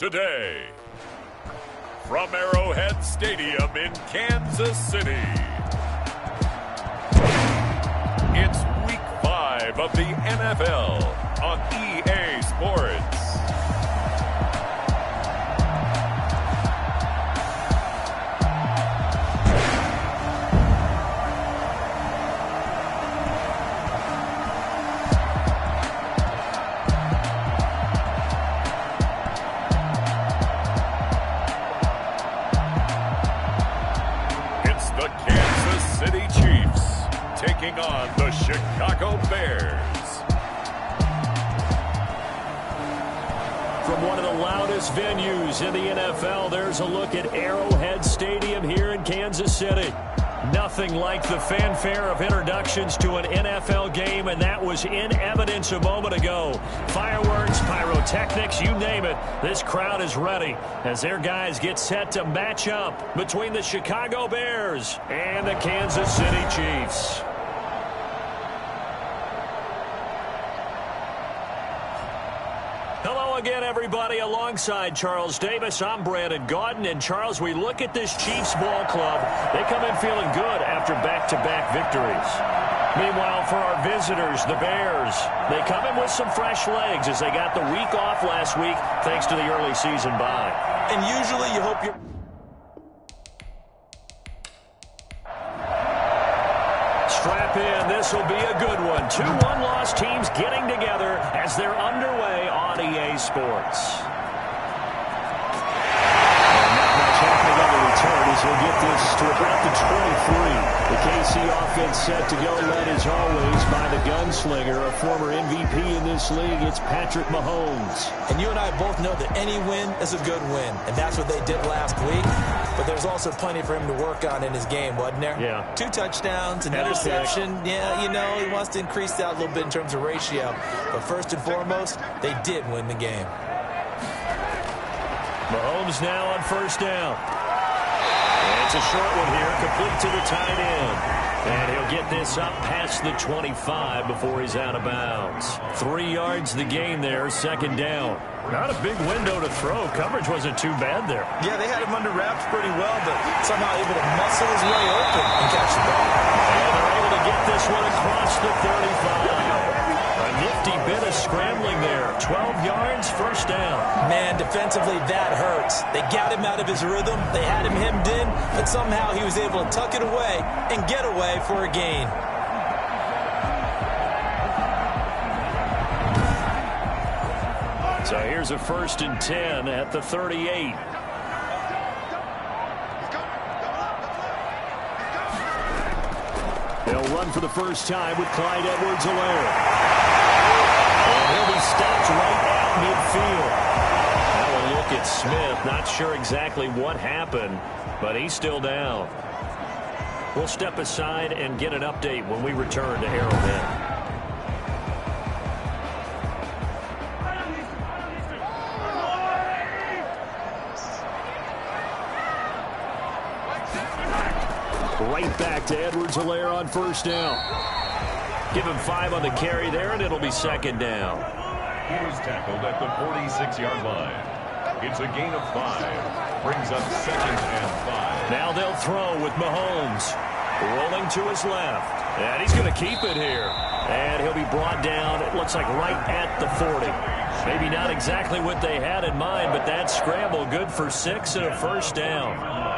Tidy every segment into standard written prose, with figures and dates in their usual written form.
today. From Arrowhead Stadium in Kansas City, it's Week 5 of the NFL on EA Sports. Taking on the Chicago Bears. From one of the loudest venues in the NFL, there's a look at Arrowhead Stadium here in Kansas City. Nothing like the fanfare of introductions to an NFL game, and that was in evidence a moment ago. Fireworks, pyrotechnics, you name it. This crowd is ready as their guys get set to match up between the Chicago Bears and the Kansas City Chiefs. Hello again, everybody. Alongside Charles Davis, I'm Brandon Gaudin. And, Charles, we look at this Chiefs ball club. They come in feeling good after back-to-back victories. Meanwhile, for our visitors, the Bears, they come in with some fresh legs as they got the week off last week thanks to the early season bye. And usually you hope you're... Strap in. This will be a good one. Two one-loss teams getting together as they're underway on EA Sports. As he'll get this to about the 23. The KC offense set to go, led as always by the gunslinger, a former MVP in this league. It's Patrick Mahomes. And you and I both know that any win is a good win, and that's what they did last week. But there's also plenty for him to work on in his game, wasn't there? Yeah. 2 touchdowns, an interception. Yeah, you know, he wants to increase that a little bit in terms of ratio. But first and foremost, they did win the game. Mahomes now on first down. It's a short one here, complete to the tight end. And he'll get this up past the 25 before he's out of bounds. 3 yards the gain there, second down. Not a big window to throw. Coverage wasn't too bad there. Yeah, they had him under wraps pretty well, but somehow able to muscle his way open and catch the ball. And they're able to get this one across the 35. A nifty bit of scrambling there. 12 yards, first down. Man, defensively, that hurts. They got him out of his rhythm. They had him hemmed in, but somehow he was able to tuck it away and get away for a gain. So here's a 1st and 10 at the 38. They'll run for the first time with Clyde Edwards-Helaire. And he'll be stopped right at midfield. Now a look at Smith. Not sure exactly what happened, but he's still down. We'll step aside and get an update when we return to Arrowhead. Right back to Edwards-Helaire on first down. Give him 5 on the carry there, and it'll be second down. He was tackled at the 46-yard line. It's a gain of 5. Brings up 2nd and 5. Now they'll throw with Mahomes. Rolling to his left. And he's going to keep it here. And he'll be brought down, it looks like right at the 40. Maybe not exactly what they had in mind, but that scramble good for 6 and a first down.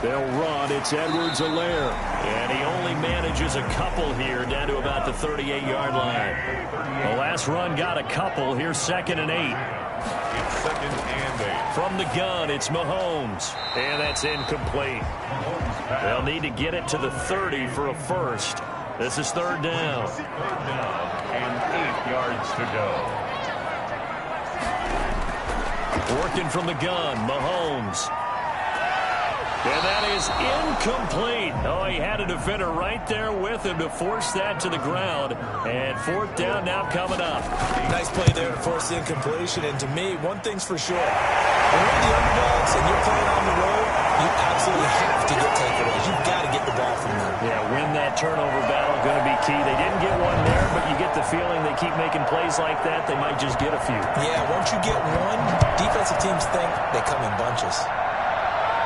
They'll run. It's Edwards-Helaire. And he only manages a couple here down to about the 38-yard line. The last run got a couple. Here's 2nd and 8. It's 2nd and 8. From the gun, it's Mahomes. And that's incomplete. They'll need to get it to the 30 for a first. This is 3rd down. 3rd down and 8 yards to go. Working from the gun, Mahomes. And that is incomplete. Oh, he had a defender right there with him to force that to the ground. And 4th down now coming up. Nice play there to force the incompletion. And to me, one thing's for sure. When you're the underdogs and you're playing on the road, You absolutely have to get takeaways. You've got to get the ball from them. Yeah, win that turnover battle, going to be key. They didn't get one there, but you get the feeling they keep making plays like that, they might just get a few. Yeah, once you get one, defensive teams think they come in bunches.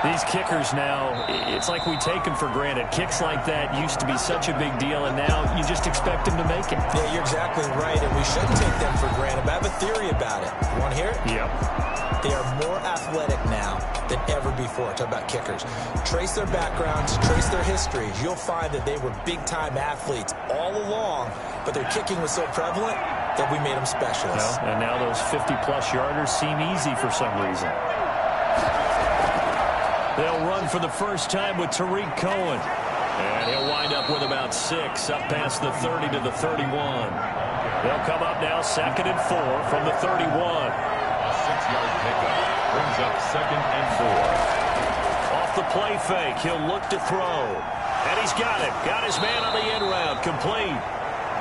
These kickers now, it's like we take them for granted. Kicks like that used to be such a big deal, and now you just expect them to make it. Yeah, you're exactly right, and we shouldn't take them for granted. But I have a theory about it. You want to hear it? Yep. They are more athletic now than ever before. Talk about kickers. Trace their backgrounds, trace their histories. You'll find that they were big-time athletes all along, but their kicking was so prevalent that we made them specialists. Well, and now those 50-plus yarders seem easy for some reason. They'll run for the first time with Tariq Cohen. And he'll wind up with about 6, up past the 30 to the 31. They'll come up now 2nd and 4 from the 31. A 6-yard pickup brings up 2nd and 4. Off the play fake, he'll look to throw. And he's got it. Got his man on the end route, complete.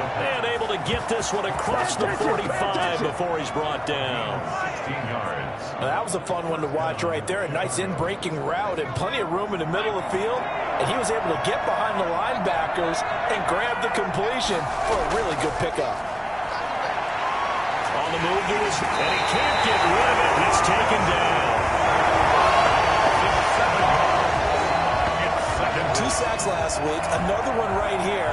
And able to get this one across the 45 before he's brought down. 16 yards. That was a fun one to watch right there. A nice in-breaking route and plenty of room in the middle of the field. And he was able to get behind the linebackers and grab the completion for a really good pickup. On the move to his, and he can't get rid of it. He's taken down. 2 sacks last week, another one right here.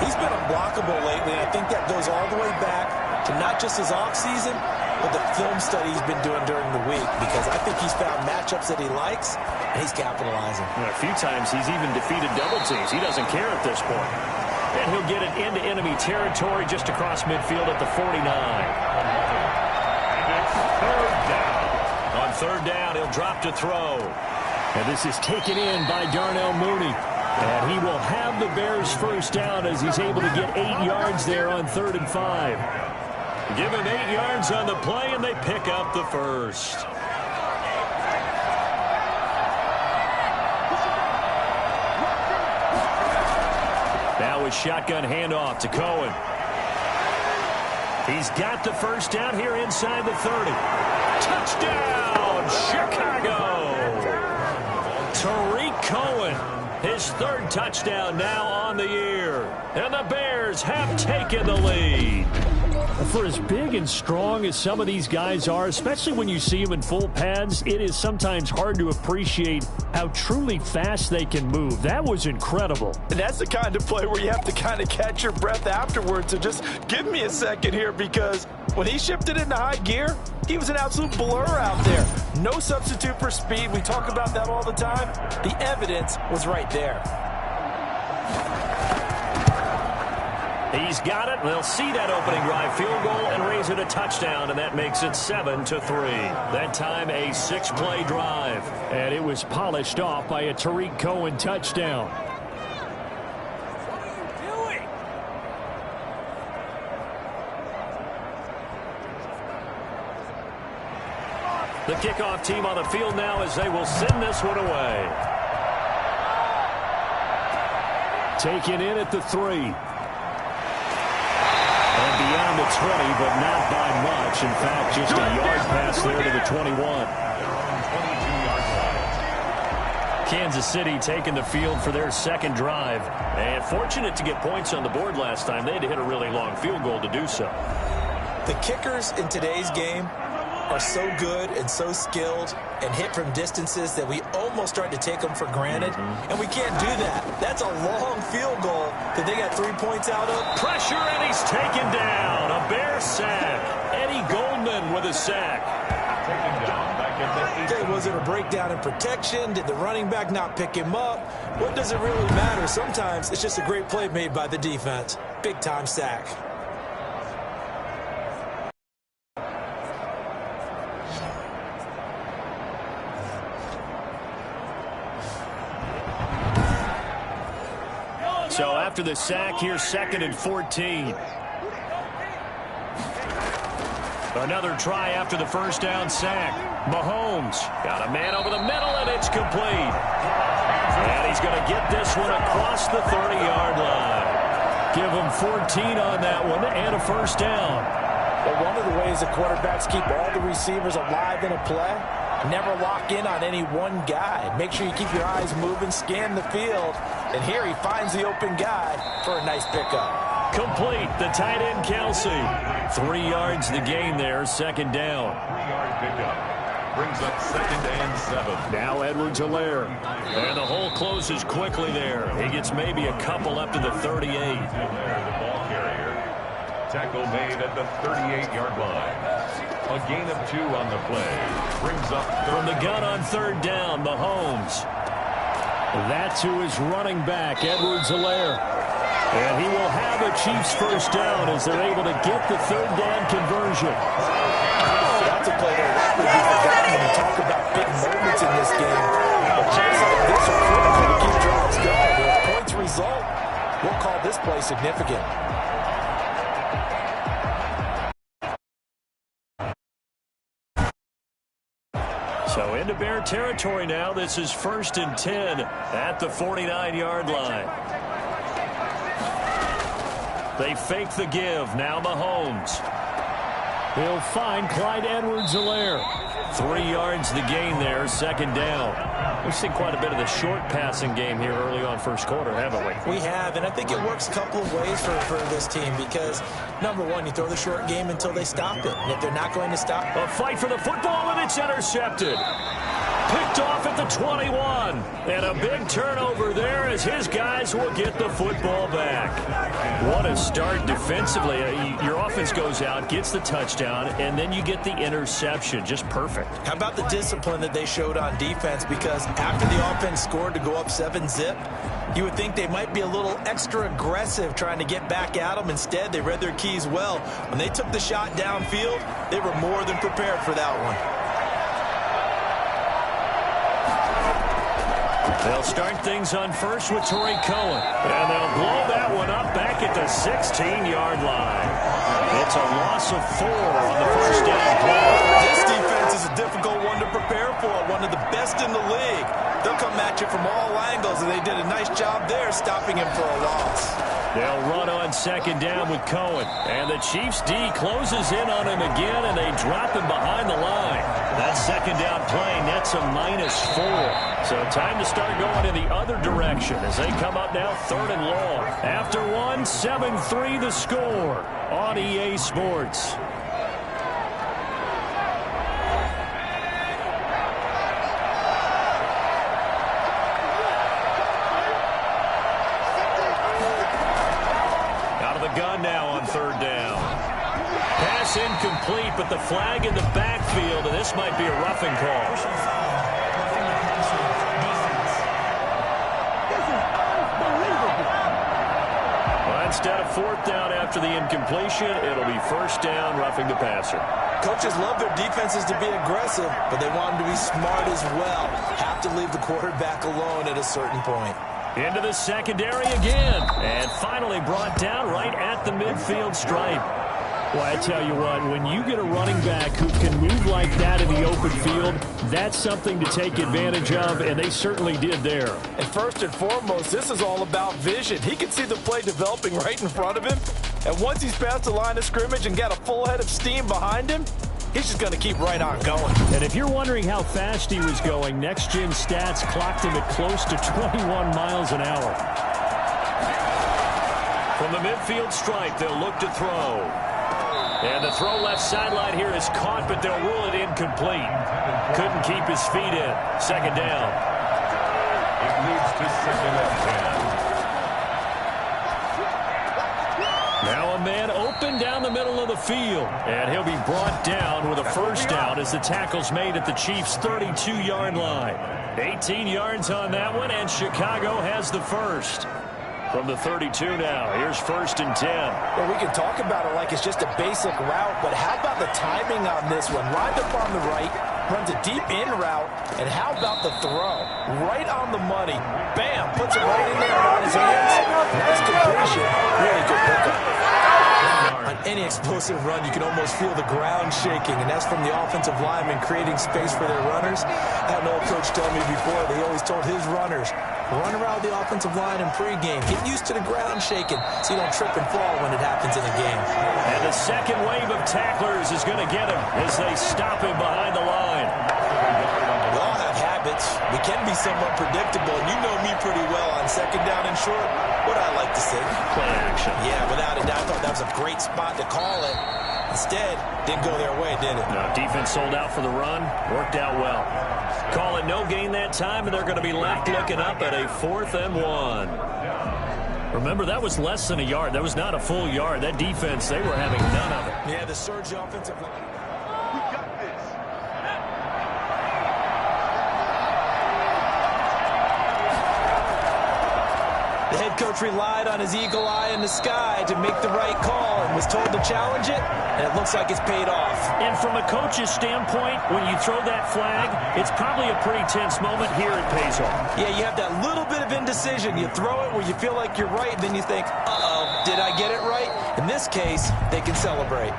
He's been unblockable lately, and I think that goes all the way back to not just his offseason, but the film study he's been doing during the week, because I think he's found matchups that he likes, and he's capitalizing. A few times he's even defeated double teams. He doesn't care at this point. And he'll get it into enemy territory just across midfield at the 49. Third down. On 3rd down, he'll drop to throw. And this is taken in by Darnell Mooney. And he will have the Bears first down as he's able to get 8 yards there on 3rd and 5. Give him 8 yards on the play, and they pick up the first. Now a shotgun handoff to Cohen. He's got the first down here inside the 30. Touchdown, Chicago! Tariq Cohen, his 3rd touchdown now on the year. And the Bears have taken the lead. For as big and strong as some of these guys are, especially when you see them in full pads, it is sometimes hard to appreciate how truly fast they can move. That was incredible. And that's the kind of play where you have to kind of catch your breath afterwards. So just give me a second here, because when he shifted into high gear, he was an absolute blur out there. No substitute for speed. We talk about that all the time. The evidence was right there. He's got it. They'll see that opening drive field goal and raise it a touchdown, and that makes it 7-3. That time a 6-play drive, and it was polished off by a Tariq Cohen touchdown. The kickoff team on the field now as they will send this one away. Taken in at the 3. And beyond the 20, but not by much. In fact, just a yard pass there to the 21. Kansas City taking the field for their 2nd drive. And fortunate to get points on the board last time. They had to hit a really long field goal to do so. The kickers in today's game are so good and so skilled and hit from distances that we almost start to take them for granted. And we can't do that. That's a long field goal that they got 3 points out of. Pressure, and he's taken down. A Bear sack. Eddie Goldman with a sack. Taken down back at the 8. Okay, was it a breakdown in protection? Did the running back not pick him up? What does it really matter? Sometimes it's just a great play made by the defense. Big-time sack. So after the sack, here's 2nd and 14. Another try after the first down sack. Mahomes got a man over the middle, and it's complete. And he's going to get this one across the 30-yard line. Give him 14 on that one and a first down. Well, one of the ways the quarterbacks keep all the receivers alive in a play Never lock in on any one guy. Make sure you keep your eyes moving, scan the field. And here he finds the open guy for a nice pickup. Complete, the tight end Kelsey. 3 yards the gain there, second down. 3-yard pickup. Brings up second and 7. Now Edwards-Helaire. And the hole closes quickly there. He gets maybe a couple up to the 38. Helaire, the ball carrier. Tackle made at the 38-yard line. A gain of 2 on the play. Brings up from the gun on third down, Mahomes. That's who is running back, Edwards-Helaire. And he will have a Chiefs first down as they're able to get the third down conversion. That's a play that will be forgotten when you talk about big moments in this game. But plays like this are critical to keep drives going. If points result, we'll call this play significant. So into Bear territory now. This is 1st and 10 at the 49-yard line. They fake the give. Now Mahomes. He'll find Clyde Edwards-Helaire. 3 yards the gain there, second down. We've seen quite a bit of the short passing game here early on first quarter, haven't we? We have, and I think it works a couple of ways for this team because, number one, you throw the short game until they stop it. And if they're not going to stop it. A fight for the football, and it's intercepted. Picked off at the 21. And a big turnover there as his guys will get the football back. What a start defensively. Your offense goes out, gets the touchdown, and then you get the interception. Just perfect. How about the discipline that they showed on defense? Because after the offense scored to go up 7-zip, you would think they might be a little extra aggressive trying to get back at them. Instead, they read their keys well. When they took the shot downfield, they were more than prepared for that one. They'll start things on first with Torrey Cohen. And they'll blow that one up back at the 16-yard line. It's a loss of 4 on the first down play. This defense is a difficult one to prepare for, one of the best in the league. They'll come at you from all angles, and they did a nice job there stopping him for a loss. They'll run on second down with Cohen. And the Chiefs D closes in on him again, and they drop him behind the line. That second down play nets a -4. So time to start going in the other direction as they come up now 3rd and long. After one, 7-3 the score on EA Sports. Out of the gun now on 3rd down. Pass incomplete, but the flag in the backfield, and this might be a roughing call. Instead of 4th down after the incompletion, it'll be 1st down, roughing the passer. Coaches love their defenses to be aggressive, but they want them to be smart as well. Have to leave the quarterback alone at a certain point. Into the secondary again, and finally brought down right at the midfield stripe. Well, I tell you what, when you get a running back who can move like that in the open field, that's something to take advantage of, and they certainly did there. And first and foremost, this is all about vision. He can see the play developing right in front of him, and once he's past the line of scrimmage and got a full head of steam behind him, he's just going to keep right on going. And if you're wondering how fast he was going, Next Gen Stats clocked him at close to 21 miles an hour. From the midfield stripe, they'll look to throw. And the throw left sideline here is caught, but they'll rule it incomplete. Couldn't keep his feet in. Second down. It leads to 2nd and 10. Now a man open down the middle of the field. And he'll be brought down with a first down as the tackle's made at the Chiefs' 32-yard line. 18 yards on that one, and Chicago has the first. From the 32 now, here's 1st and 10. Well, we can talk about it like it's just a basic route, but how about the timing on this one? Lined up on the right, runs a deep in route, and how about the throw? Right on the money. Bam! Puts it right in there on his hands. Nice completion. Really good pickup. On any explosive run, you can almost feel the ground shaking, and that's from the offensive linemen creating space for their runners. I had an old coach tell me before, they always told his runners, run around the offensive line in pregame. Get used to the ground shaking so you don't trip and fall when it happens in a game. And the second wave of tacklers is going to get him as they stop him behind the line. habits. We can be somewhat predictable, and you know me pretty well on second down and short. What I like to see. Play action. Yeah, without a doubt. I thought that was a great spot to call it. Instead, didn't go their way, did it? No, defense sold out for the run. Worked out well. Call it no gain that time, and they're going to be left looking up at a 4th and 1. Remember, that was less than a yard. That was not a full yard. That defense, they were having none of it. Yeah, the surge offensive line. We got this. The head coach relied on his eagle eye in the sky to make the right call and was told to challenge it, and it looks like it's paid off. And from a coach's standpoint, when you throw that flag, it's probably a pretty tense moment. Here it pays off. Yeah, you have that little bit of indecision. You throw it where you feel like you're right, and then you think, uh-oh, did I get it right? In this case, they can celebrate.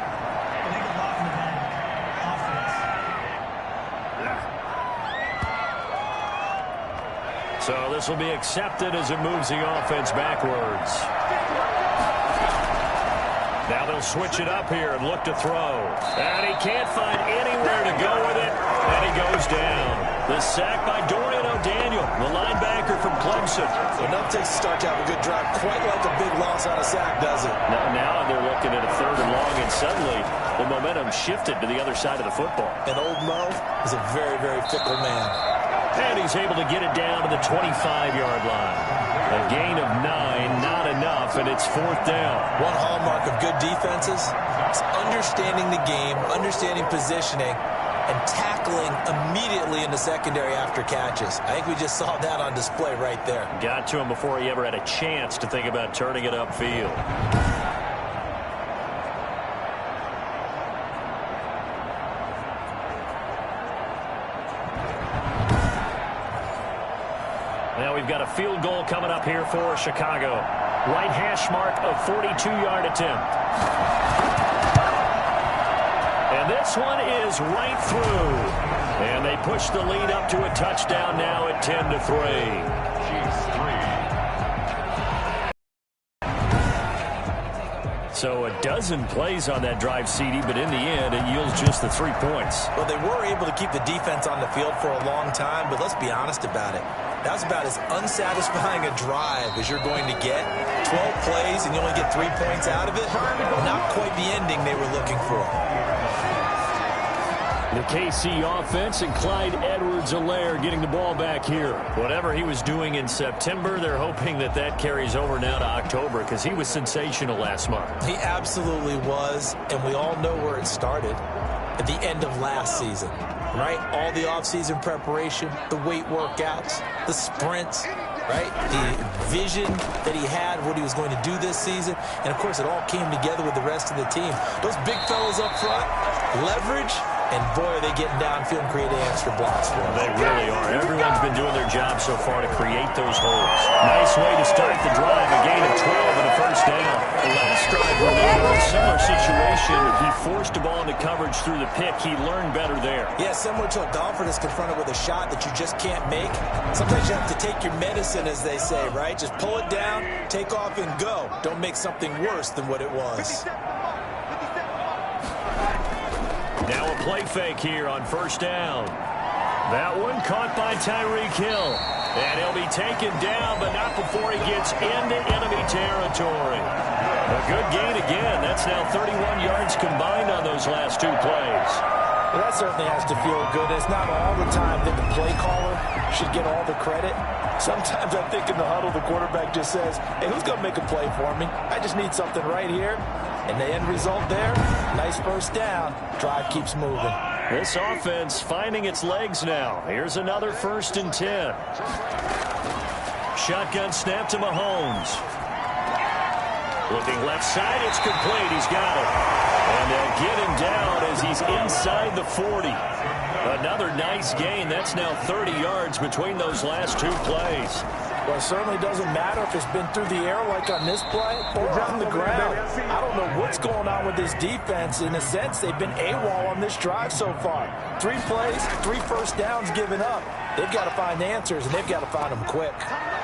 So this will be accepted as it moves the offense backwards. Now they'll switch it up here and look to throw. And he can't find anywhere to go with it, and he goes down. The sack by Dorian O'Daniel, the linebacker from Clemson. Enough to start to have a good drive, quite like a big loss on a sack, does it? Now they're looking at a 3rd and long, and suddenly the momentum shifted to the other side of the football. And old Mo is a very, very fickle man. And he's able to get it down to the 25-yard line. A gain of 9, not enough, and it's 4th down. One hallmark of good defenses is understanding the game, understanding positioning, and tackling immediately in the secondary after catches. I think we just saw that on display right there. Got to him before he ever had a chance to think about turning it upfield. Now we've got a field goal coming up here for Chicago. Right hash mark of 42-yard attempt. And this one is right through. And they push the lead up to a touchdown now at 10-3. So a dozen plays on that drive, CD, but in the end, it yields just the 3 points. Well, they were able to keep the defense on the field for a long time, but let's be honest about it. That was about as unsatisfying a drive as you're going to get. 12 plays and you only get 3 points out of it. Not quite the ending they were looking for. The KC offense and Clyde Edwards-Helaire getting the ball back here. Whatever he was doing in September, they're hoping that that carries over now to October because he was sensational last month. He absolutely was, and we all know where it started at the end of last season, right? All the offseason preparation, the weight workouts, the sprints, right? The vision that he had, what he was going to do this season, and of course it all came together with the rest of the team. Those big fellas up front, leverage, and boy, are they getting downfield and creating extra blocks for them. They really are. Everyone's been doing their job so far to create those holes. Nice way to start the drive. A gain of 12 and a first down. The last drive, remember, a similar situation. He forced the ball into coverage through the pick. He learned better there. Yeah, similar to a golfer that's confronted with a shot that you just can't make. Sometimes you have to take your medicine, as they say, right? Just pull it down, take off, and go. Don't make something worse than what it was. Now a play fake here on first down. That one caught by Tyreek Hill. And he'll be taken down, but not before he gets into enemy territory. A good gain again. That's now 31 yards combined on those last 2 plays. Well, that certainly has to feel good. It's not all the time that the play caller should get all the credit. Sometimes I think in the huddle, the quarterback just says, hey, who's going to make a play for me? I just need something right here. And the end result there, nice first down. Drive keeps moving. This offense finding its legs now. Here's another 1st and 10. Shotgun snap to Mahomes. Looking left side, it's complete. He's got it. And they'll get him down as he's inside the 40. Another nice gain. That's now 30 yards between those last 2 plays. Well, it certainly doesn't matter if it's been through the air like on this play or on the ground. I don't know what's going on with this defense. In a sense, they've been AWOL on this drive so far. 3 plays, 3 first downs given up. They've got to find answers, and they've got to find them quick.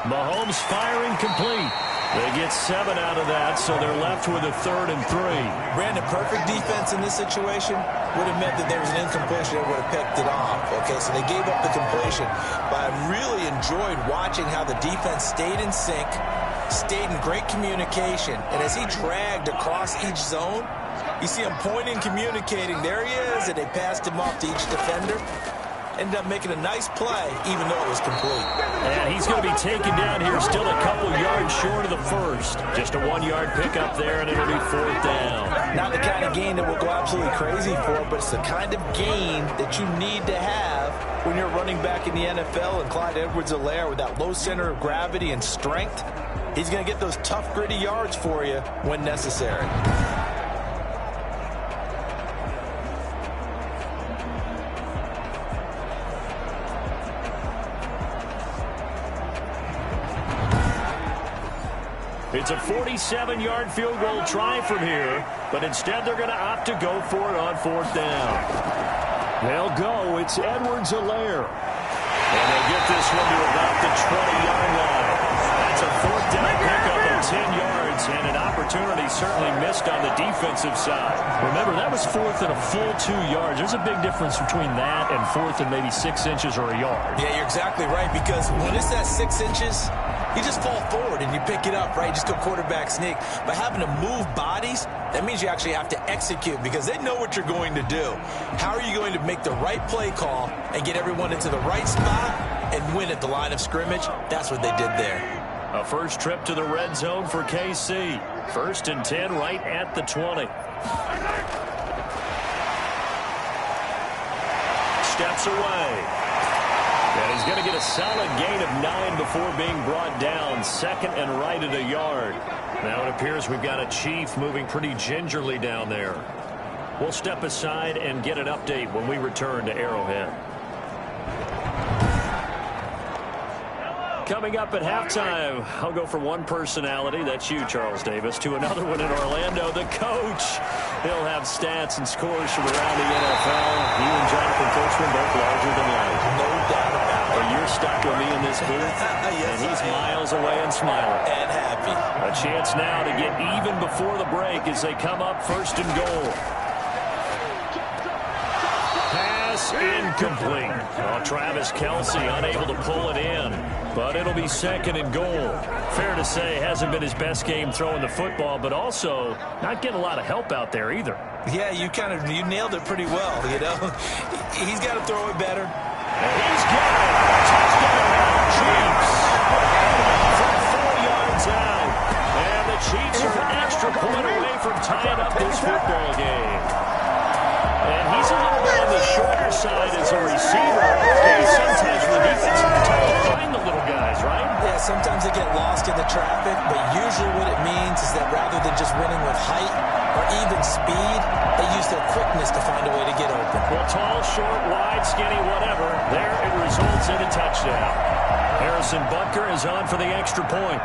Mahomes firing complete. They get 7 out of that, so they're left with a 3rd and 3. Brandon, perfect defense in this situation would have meant that there was an incompletion that would have picked it off. Okay, so they gave up the completion. But I really enjoyed watching how the defense stayed in sync, stayed in great communication. And as he dragged across each zone, you see him pointing, communicating. There he is, and they passed him off to each defender. Ended up making a nice play, even though it was complete. And he's going to be taken down here, still a couple yards short of the first. Just a 1-yard pickup there, and it'll be 4th down. Not the kind of gain that we'll go absolutely crazy for, but it's the kind of gain that you need to have when you're running back in the NFL. And Clyde Edwards-Helaire, with that low center of gravity and strength, he's going to get those tough, gritty yards for you when necessary. It's a 47-yard field goal try from here, but instead they're going to opt to go for it on 4th down. They'll go. It's Edwards-Helaire. And they get this one to about the 20-yard line. That's a 4th down pickup of 10 yards, and an opportunity certainly missed on the defensive side. Remember, that was 4th and a full 2 yards. There's a big difference between that and 4th and maybe 6 inches or a yard. Yeah, you're exactly right, because when it's at 6 inches, you just fall forward and you pick it up, right? You just go quarterback sneak. But having to move bodies, that means you actually have to execute because they know what you're going to do. How are you going to make the right play call and get everyone into the right spot and win at the line of scrimmage? That's what they did there. A first trip to the red zone for KC. 1st and 10 right at the 20. Steps away. And he's going to get a solid gain of 9 before being brought down. 2nd and right at a yard. Now it appears we've got a Chief moving pretty gingerly down there. We'll step aside and get an update when we return to Arrowhead. Coming up at halftime, I'll go from one personality, that's you, Charles Davis, to another one in Orlando, the coach. He'll have stats and scores from around the NFL. You and Jonathan Coachman both larger than life. No doubt about it. But you're stuck with me in this booth, yes, and he's miles away and smiling. And happy. A chance now to get even before the break as they come up 1st and goal. Pass incomplete. Well, Travis Kelce unable to pull it in, but it'll be 2nd and goal. Fair to say, hasn't been his best game throwing the football, but also not getting a lot of help out there either. Yeah, you nailed it pretty well, you know. He's got to throw it better. And he's got it. Touchdown, Chiefs. From 4 yards out. And the Chiefs are an extra point away from tying up this football game. And he's a little bit on the shorter side as a receiver. And sometimes for the defense, it's tough to find the little guys, right? Yeah, sometimes they get lost in the traffic, but usually what it means is that rather than just winning with height or even speed, they use their quickness to find a way to get open. Well, tall, short, wide, skinny, whatever, there it results in a touchdown. Harrison Butker is on for the extra point.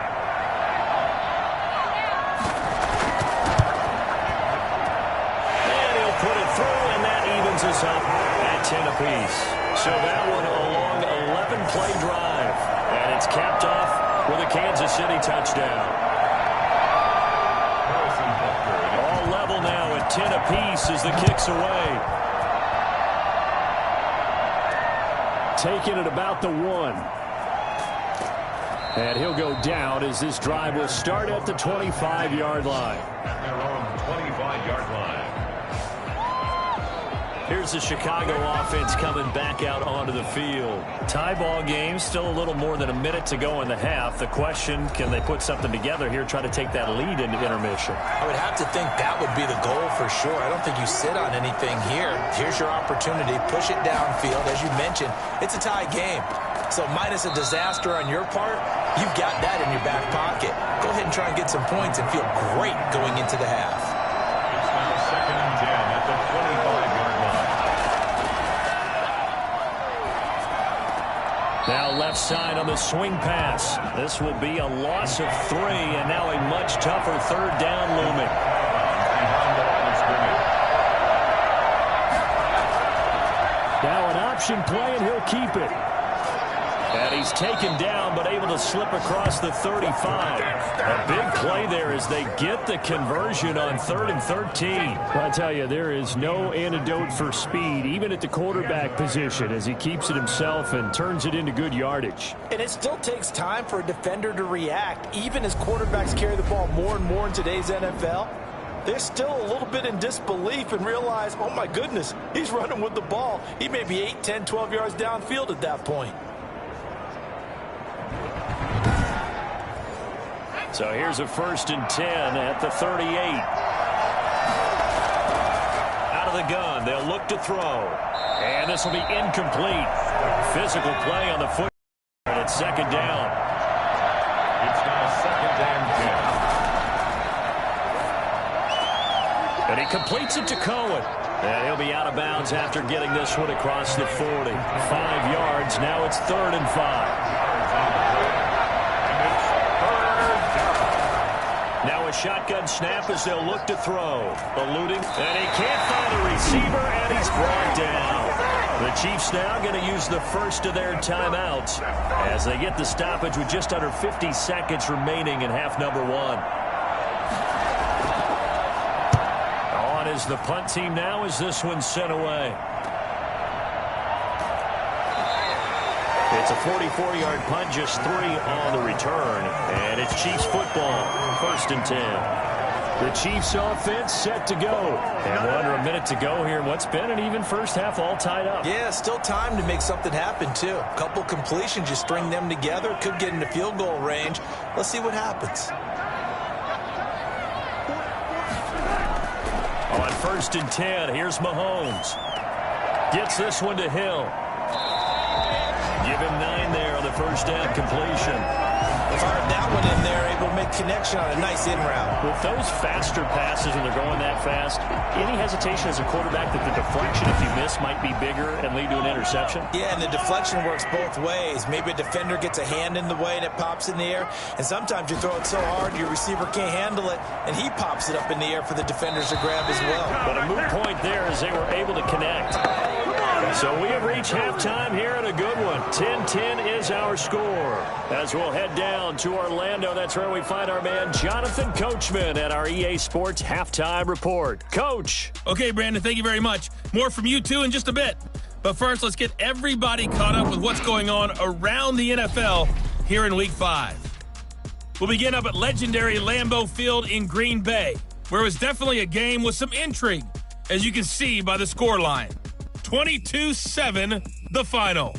Us up at 10 apiece. So that one a long 11-play drive. And it's capped off with a Kansas City touchdown. All level now at 10 apiece as the kick's away. Taking it about the 1. And he'll go down as this drive will start at the 25-yard line. At their own 25-yard line. Here's the Chicago offense coming back out onto the field. Tie ball game, still a little more than a minute to go in the half. The question, can they put something together here, try to take that lead into intermission? I would have to think that would be the goal for sure. I don't think you sit on anything here. Here's your opportunity. Push it downfield. As you mentioned, it's a tie game. So minus a disaster on your part, you've got that in your back pocket. Go ahead and try and get some points and feel great going into the half. It's now 2nd and 10 at the 25-yard line. Now left side on the swing pass. This will be a loss of 3, and now a much tougher 3rd down looming. Behind the line of scrimmage. Now an option play, and he'll keep it. And he's taken down, but able to slip across the 35. A big play there as they get the conversion on 3rd and 13. I tell you, there is no antidote for speed, even at the quarterback position, as he keeps it himself and turns it into good yardage. And it still takes time for a defender to react, even as quarterbacks carry the ball more and more in today's NFL. They're still a little bit in disbelief and realize, oh my goodness, he's running with the ball. He may be 8, 10, 12 yards downfield at that point. So here's a 1st and 10 at the 38. Out of the gun, they'll look to throw. And this will be incomplete. Physical play on the foot. And it's 2nd down. It's now 2nd and 10. And he completes it to Cohen. And he'll be out of bounds after getting this one across the 40. 5 yards. Now it's 3rd and 5. Now a shotgun snap as they'll look to throw. Eluding. And he can't find a receiver, and he's brought down. The Chiefs now going to use the first of their timeouts as they get the stoppage with just under 50 seconds remaining in half number 1. On is the punt team now as this one's sent away. It's a 44-yard punt, just 3 on the return. And it's Chiefs football, 1st and 10. The Chiefs offense set to go. And we're under a minute to go here in what's been an even first half, all tied up. Yeah, still time to make something happen, too. A couple completions, you string them together, could get into field goal range. Let's see what happens. On 1st and 10, here's Mahomes. Gets this one to Hill. Give him 9 there on the first down completion. Fired that one in there, able to make connection on a nice in route. With those faster passes when they're going that fast, any hesitation as a quarterback that the deflection, if you miss, might be bigger and lead to an interception? Yeah, and the deflection works both ways. Maybe a defender gets a hand in the way and it pops in the air, and sometimes you throw it so hard your receiver can't handle it, and he pops it up in the air for the defenders to grab as well. But a moot point there as they were able to connect. So we have reached halftime here at a good one. 10-10 is our score. As we'll head down to Orlando, that's where we find our man Jonathan Coachman at our EA Sports Halftime Report. Coach. Okay, Brandon, thank you very much. More from you, too, in just a bit. But first, let's get everybody caught up with what's going on around the NFL here in Week 5. We'll begin up at legendary Lambeau Field in Green Bay, where it was definitely a game with some intrigue, as you can see by the scoreline. 22-7, the final.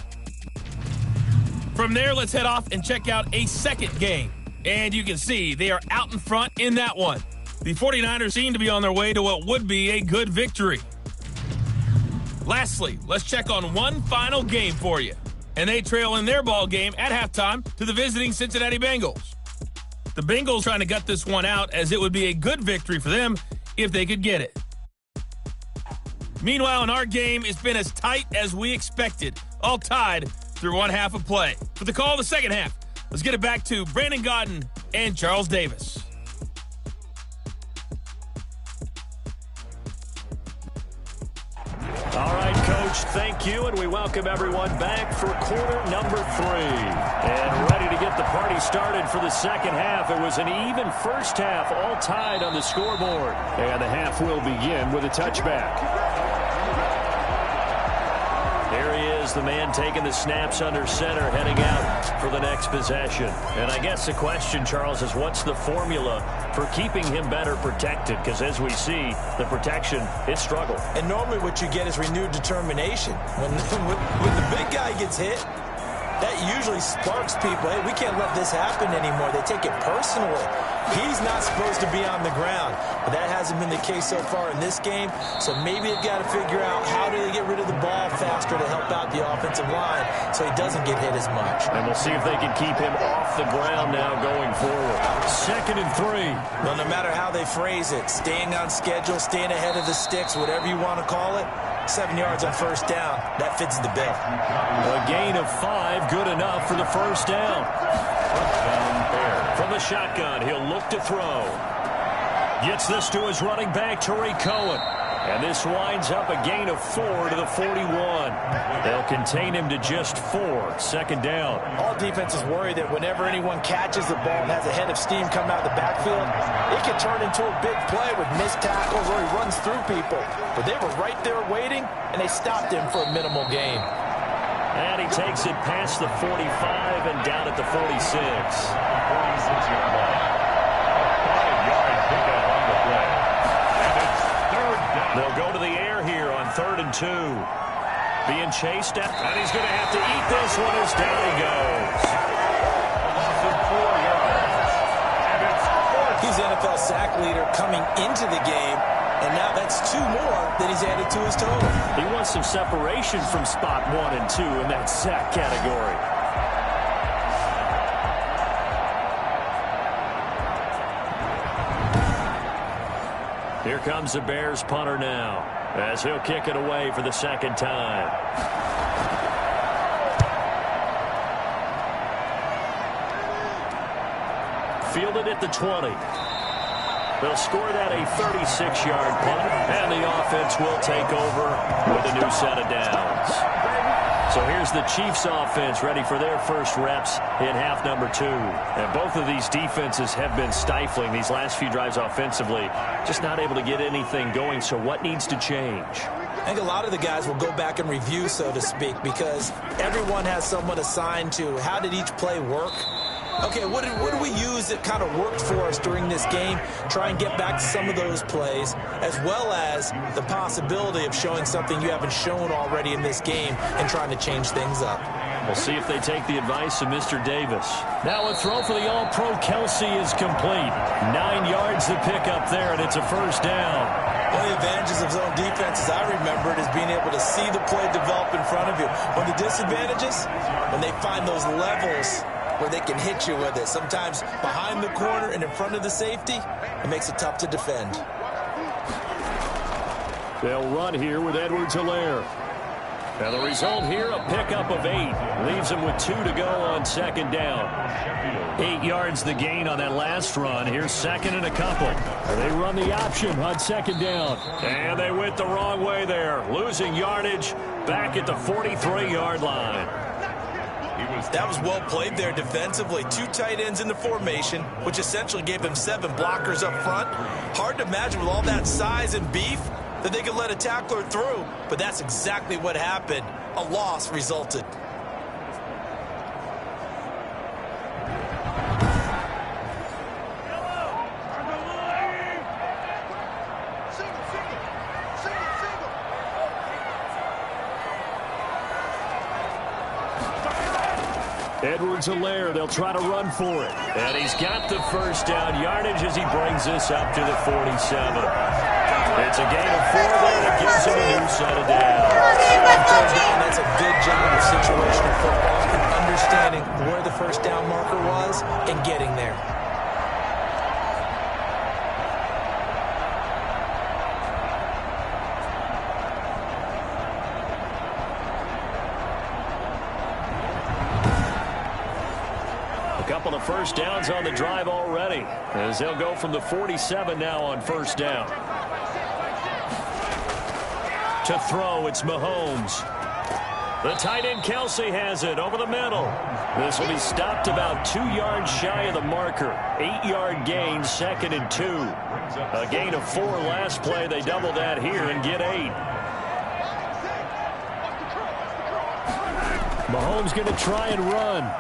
From there, let's head off and check out a second game. And you can see they are out in front in that one. The 49ers seem to be on their way to what would be a good victory. Lastly, let's check on one final game for you. And they trail in their ball game at halftime to the visiting Cincinnati Bengals. The Bengals trying to gut this one out, as it would be a good victory for them if they could get it. Meanwhile, in our game, it's been as tight as we expected, all tied through one half of play. For the call of the second half, let's get it back to Brandon Gaudin and Charles Davis. All right, Coach, thank you, and we welcome everyone back for quarter number 3. And ready to get the party started for the second half. It was an even first half, all tied on the scoreboard. And the half will begin with a touchback. There he is, the man taking the snaps under center, heading out for the next possession. And I guess the question, Charles, is what's the formula for keeping him better protected? Because as we see, the protection, it struggled. And normally what you get is renewed determination. When the big guy gets hit, that usually sparks people. Hey, we can't let this happen anymore. They take it personally. He's not supposed to be on the ground, but that hasn't been the case so far in this game. So maybe they've got to figure out how do they get rid of the ball faster to help out the offensive line so he doesn't get hit as much. And we'll see if they can keep him off the ground now going forward. 2nd and 3. Well, no matter how they phrase it, staying on schedule, staying ahead of the sticks, whatever you want to call it, 7 yards on first down, that fits the bill. A gain of 5, good enough for the first down. From the shotgun, he'll look to throw. Gets this to his running back, Tariq Cohen. And this winds up a gain of 4 to the 41. They'll contain him to just 4. Second down. All defenses worry that whenever anyone catches the ball and has a head of steam come out of the backfield, it can turn into a big play with missed tackles or he runs through people. But they were right there waiting, and they stopped him for a minimal gain. And he takes it past the 45 and down at the 46. 46-yard line. 5-yard pickup on the play. And it's third down. They'll go to the air here on 3rd and 2. Being chased at, and he's going to have to eat this one as down he goes. A loss of 4 yards. And it's fourth. He's the NFL sack leader coming into the game, and now that's 2 more that he's added to his total. He wants some separation from spot 1 and 2 in that sack category. Here comes the Bears punter now, as he'll kick it away for the second time. Fielded at the 20. They'll score that a 36-yard punt, and the offense will take over with a new set of downs. So here's the Chiefs offense ready for their first reps in half number 2. And both of these defenses have been stifling these last few drives offensively, just not able to get anything going. So what needs to change? I think a lot of the guys will go back and review, so to speak, because everyone has someone assigned to how did each play work. Okay, what do we use that kind of worked for us during this game? Try and get back to some of those plays, as well as the possibility of showing something you haven't shown already in this game and trying to change things up. We'll see if they take the advice of Mr. Davis. Now a throw for the All-Pro Kelsey is complete. 9 yards to pick up there, and it's a first down. One of the advantages of zone defense, as I remember it, is being able to see the play develop in front of you. One of the disadvantages, when they find those levels where they can hit you with it. Sometimes behind the corner and in front of the safety, it makes it tough to defend. They'll run here with Edwards-Helaire. Now the result here, a pickup of 8. Leaves them with 2 to go on second down. 8 yards the gain on that last run. Here's second and a couple. They run the option on second down. And they went the wrong way there. Losing yardage back at the 43-yard line. That was well played there defensively. 2 tight ends in the formation, which essentially gave them 7 blockers up front. Hard to imagine with all that size and beef that they could let a tackler through, but that's exactly what happened. A loss resulted. Edwards-Helaire, they'll try to run for it. And he's got the first down yardage as he brings this up to the 47. It's a gain of 4 there that gives him a new set of downs. That's a good job of situational football and understanding where the first down marker was and getting there. Couple of first downs on the drive already, as they'll go from the 47 now on first down. To throw, it's Mahomes. The tight end Kelsey has it over the middle. This will be stopped about 2 yards shy of the marker. 8-yard gain, 2nd and 2. A gain of 4 last play. They double that here and get 8. Mahomes going to try and run.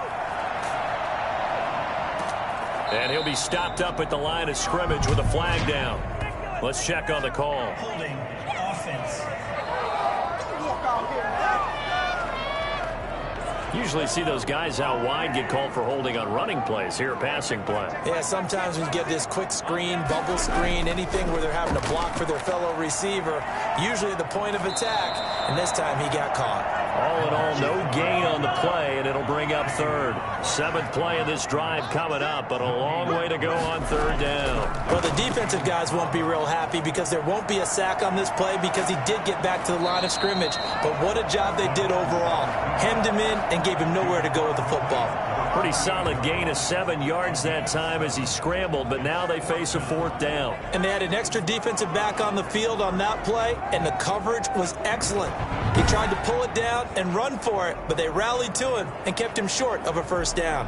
And he'll be stopped up at the line of scrimmage with a flag down. Let's check on the call. Holding offense. Usually see those guys out wide get called for holding on running plays. Here, a passing play. Yeah, sometimes when you get this quick screen, bubble screen, anything where they're having to block for their fellow receiver, usually at the point of attack, and this time he got caught. All in all, no gain on the play, and it'll bring up 3rd. 7th play of this drive coming up, but a long way to go on 3rd down. Well, the defensive guys won't be real happy because there won't be a sack on this play because he did get back to the line of scrimmage. But what a job they did overall. Hemmed him in and gave him nowhere to go with the football. Pretty solid gain of 7 yards that time as he scrambled, but now they face a 4th down. And they had an extra defensive back on the field on that play, and the coverage was excellent. He tried to pull it down and run for it, but they rallied to him and kept him short of a 1st down.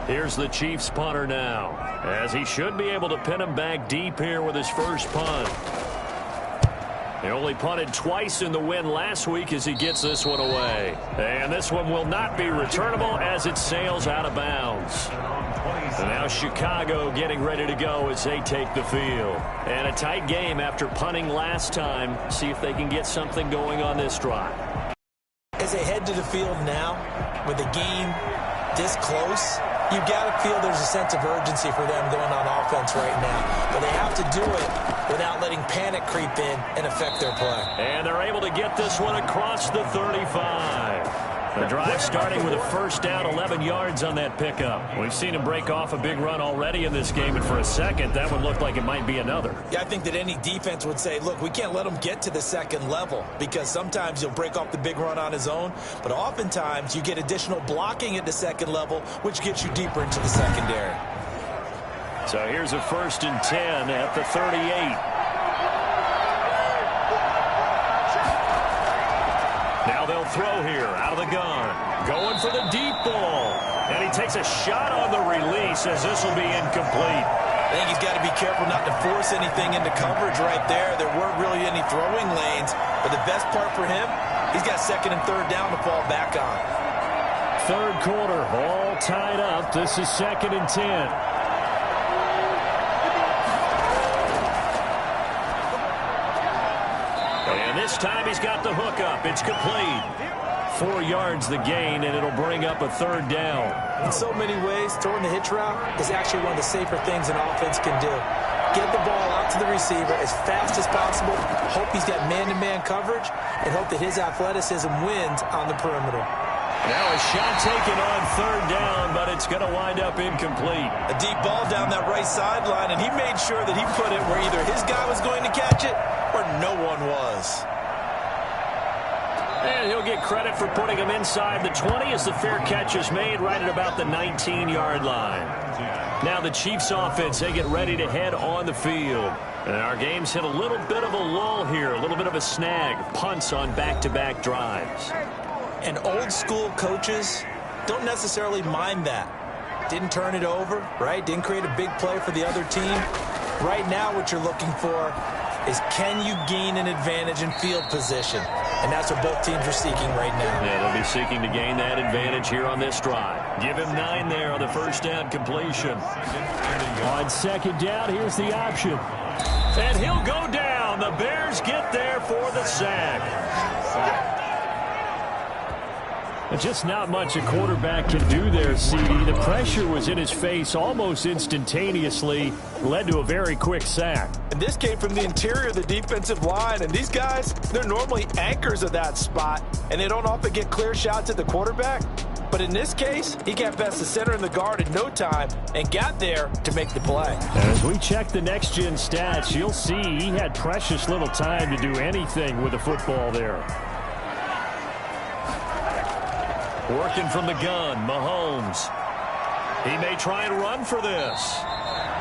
Here's the Chiefs punter now, as he should be able to pin him back deep here with his first punt. They only punted twice in the win last week as he gets this one away. And this one will not be returnable as it sails out of bounds. And now Chicago getting ready to go as they take the field. And a tight game after punting last time. See if they can get something going on this drive. As they head to the field now, with the game this close, you've got to feel there's a sense of urgency for them going on offense right now. But they have to do it without letting panic creep in and affect their play. And they're able to get this one across the 35. The drive starting with a 1st down, 11 yards on that pickup. We've seen him break off a big run already in this game, and for a second, that one looked like it might be another. Yeah, I think that any defense would say, look, we can't let him get to the 2nd level, because sometimes he'll break off the big run on his own, but oftentimes you get additional blocking at the 2nd level, which gets you deeper into the secondary. So here's a 1st and 10 at the 38. Now they'll throw here out of the gun. Going for the deep ball. And he takes a shot on the release as this will be incomplete. I think he's got to be careful not to force anything into coverage right there. There weren't really any throwing lanes. But the best part for him, he's got 2nd and 3rd down to fall back on. 3rd quarter, all tied up. This is 2nd and 10. And this time he's got the hook up. It's complete. 4 yards the gain, and it'll bring up a 3rd down. In so many ways, throwing the hitch route is actually one of the safer things an offense can do. Get the ball out to the receiver as fast as possible, hope he's got man-to-man coverage, and hope that his athleticism wins on the perimeter. Now a shot taken on 3rd down, but it's going to wind up incomplete. A deep ball down that right sideline, and he made sure that he put it where either his guy was going to catch it or no one was. And he'll get credit for putting him inside the 20 as the fair catch is made right at about the 19-yard line. Now the Chiefs offense, they get ready to head on the field. And our game's hit a little bit of a lull here, a little bit of a snag. Punts on back-to-back drives. And old-school coaches don't necessarily mind that. Didn't turn it over, right? Didn't create a big play for the other team. Right now what you're looking for is can you gain an advantage in field position? And that's what both teams are seeking right now. Yeah, they'll be seeking to gain that advantage here on this drive. Give him 9 there on the 1st down completion. On 2nd down, here's the option. And he'll go down. The Bears get there for the sack. Just not much a quarterback can do there, CD. The pressure was in his face almost instantaneously, led to a very quick sack. And this came from the interior of the defensive line, and these guys, they're normally anchors of that spot, and they don't often get clear shots at the quarterback. But in this case, he got past the center and the guard in no time and got there to make the play. As we check the next-gen stats, you'll see he had precious little time to do anything with the football there. Working from the gun, Mahomes. He may try and run for this.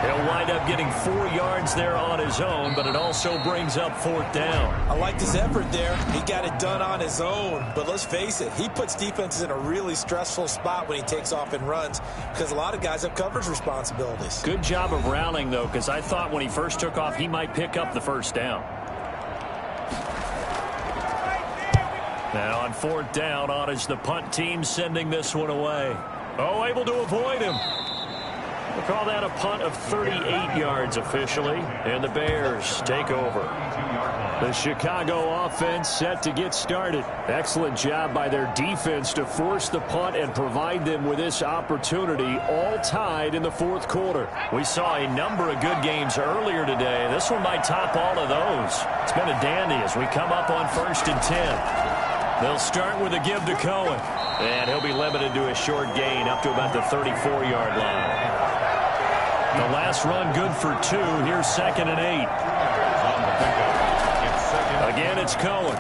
He'll wind up getting 4 yards there on his own, but it also brings up 4th down. I liked his effort there. He got it done on his own. But let's face it, he puts defenses in a really stressful spot when he takes off and runs because a lot of guys have coverage responsibilities. Good job of rallying, though, because I thought when he first took off, he might pick up the 1st down. Now on 4th down, on is the punt team sending this one away. Oh, able to avoid him. We'll call that a punt of 38 yards officially, and the Bears take over. The Chicago offense set to get started. Excellent job by their defense to force the punt and provide them with this opportunity, all tied in the 4th quarter. We saw a number of good games earlier today. This one might top all of those. It's been a dandy as we come up on 1st and 10. They'll start with a give to Cohen. And he'll be limited to a short gain up to about the 34-yard line. The last run good for 2. Here's 2nd and 8. Again, it's Cohen.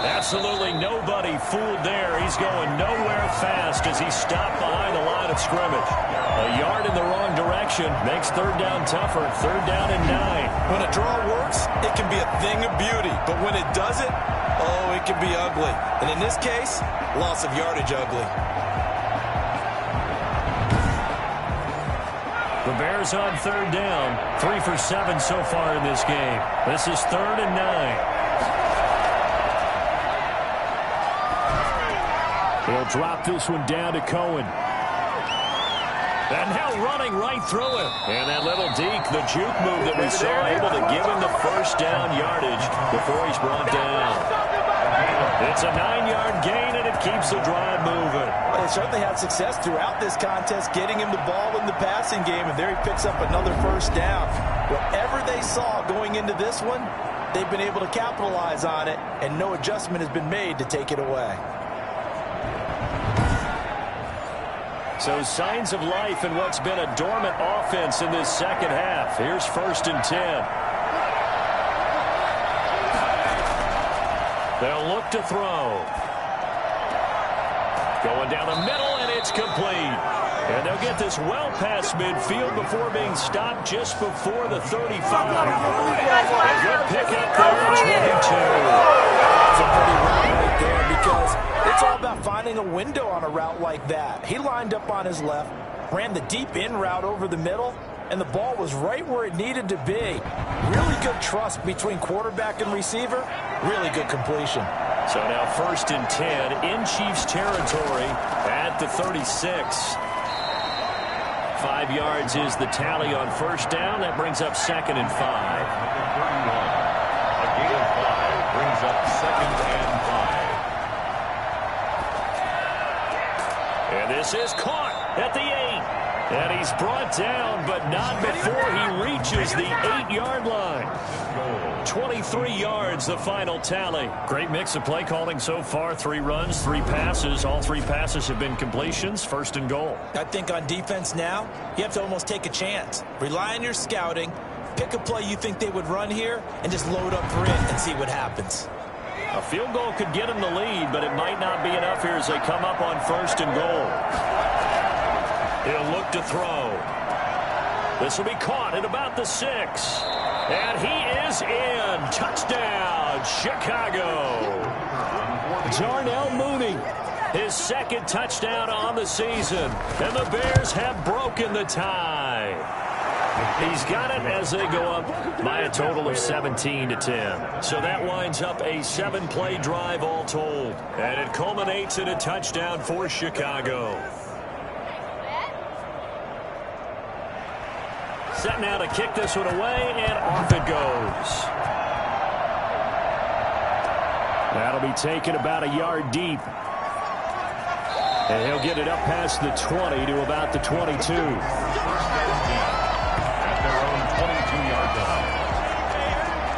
Absolutely nobody fooled there. He's going nowhere fast as he stopped behind the line of scrimmage. A yard in the wrong direction makes third down tougher. Third down and 9. When a draw works, it can be a thing of beauty. But when it doesn't, oh, it can be ugly. And in this case, loss of yardage ugly. The Bears on third down. 3 for 7 so far in this game. This is third and 9. He'll drop this one down to Cohen. And now running right through him. And that little deke, the juke move that we saw, able to give him the first down yardage before he's brought down. It's a 9-yard gain, and it keeps the drive moving. Well, they certainly had success throughout this contest, getting him the ball in the passing game, and there he picks up another first down. Whatever they saw going into this one, they've been able to capitalize on it, and no adjustment has been made to take it away. So signs of life in what's been a dormant offense in this second half. Here's first and 10. They'll look to throw. Going down the middle, and it's complete. And they'll get this well past midfield before being stopped just before the 35. A good pickup there at 22. It's a pretty run right there because it's all about finding a window on a route like that. He lined up on his left, ran the deep in route over the middle, and the ball was right where it needed to be. Really good trust between quarterback and receiver. Really good completion. So now first and 10 in Chiefs territory at the 36. 5 yards is the tally on first down. That brings up second and 5. A gain of 5 brings up second and 5. And this is caught at the 8. And he's brought down, but not before he reaches the 8-yard line. 23 yards, the final tally. Great mix of play calling so far. 3 runs, 3 passes. All 3 passes have been completions. First and goal. I think on defense now, you have to almost take a chance. Rely on your scouting. Pick a play you think they would run here, and just load up for it and see what happens. A field goal could get him the lead, but it might not be enough here as they come up on first and goal. He'll look to throw. This will be caught at about the 6. And he is in. Touchdown, Chicago. Darnell Mooney, his second touchdown on the season. And the Bears have broken the tie. He's got it as they go up by a total of 17-10. So that winds up a 7-play drive all told. And it culminates in a touchdown for Chicago. Set now to kick this one away, and off it goes. That'll be taken about a yard deep. And he'll get it up past the 20 to about the 22. At their own 22-yard line.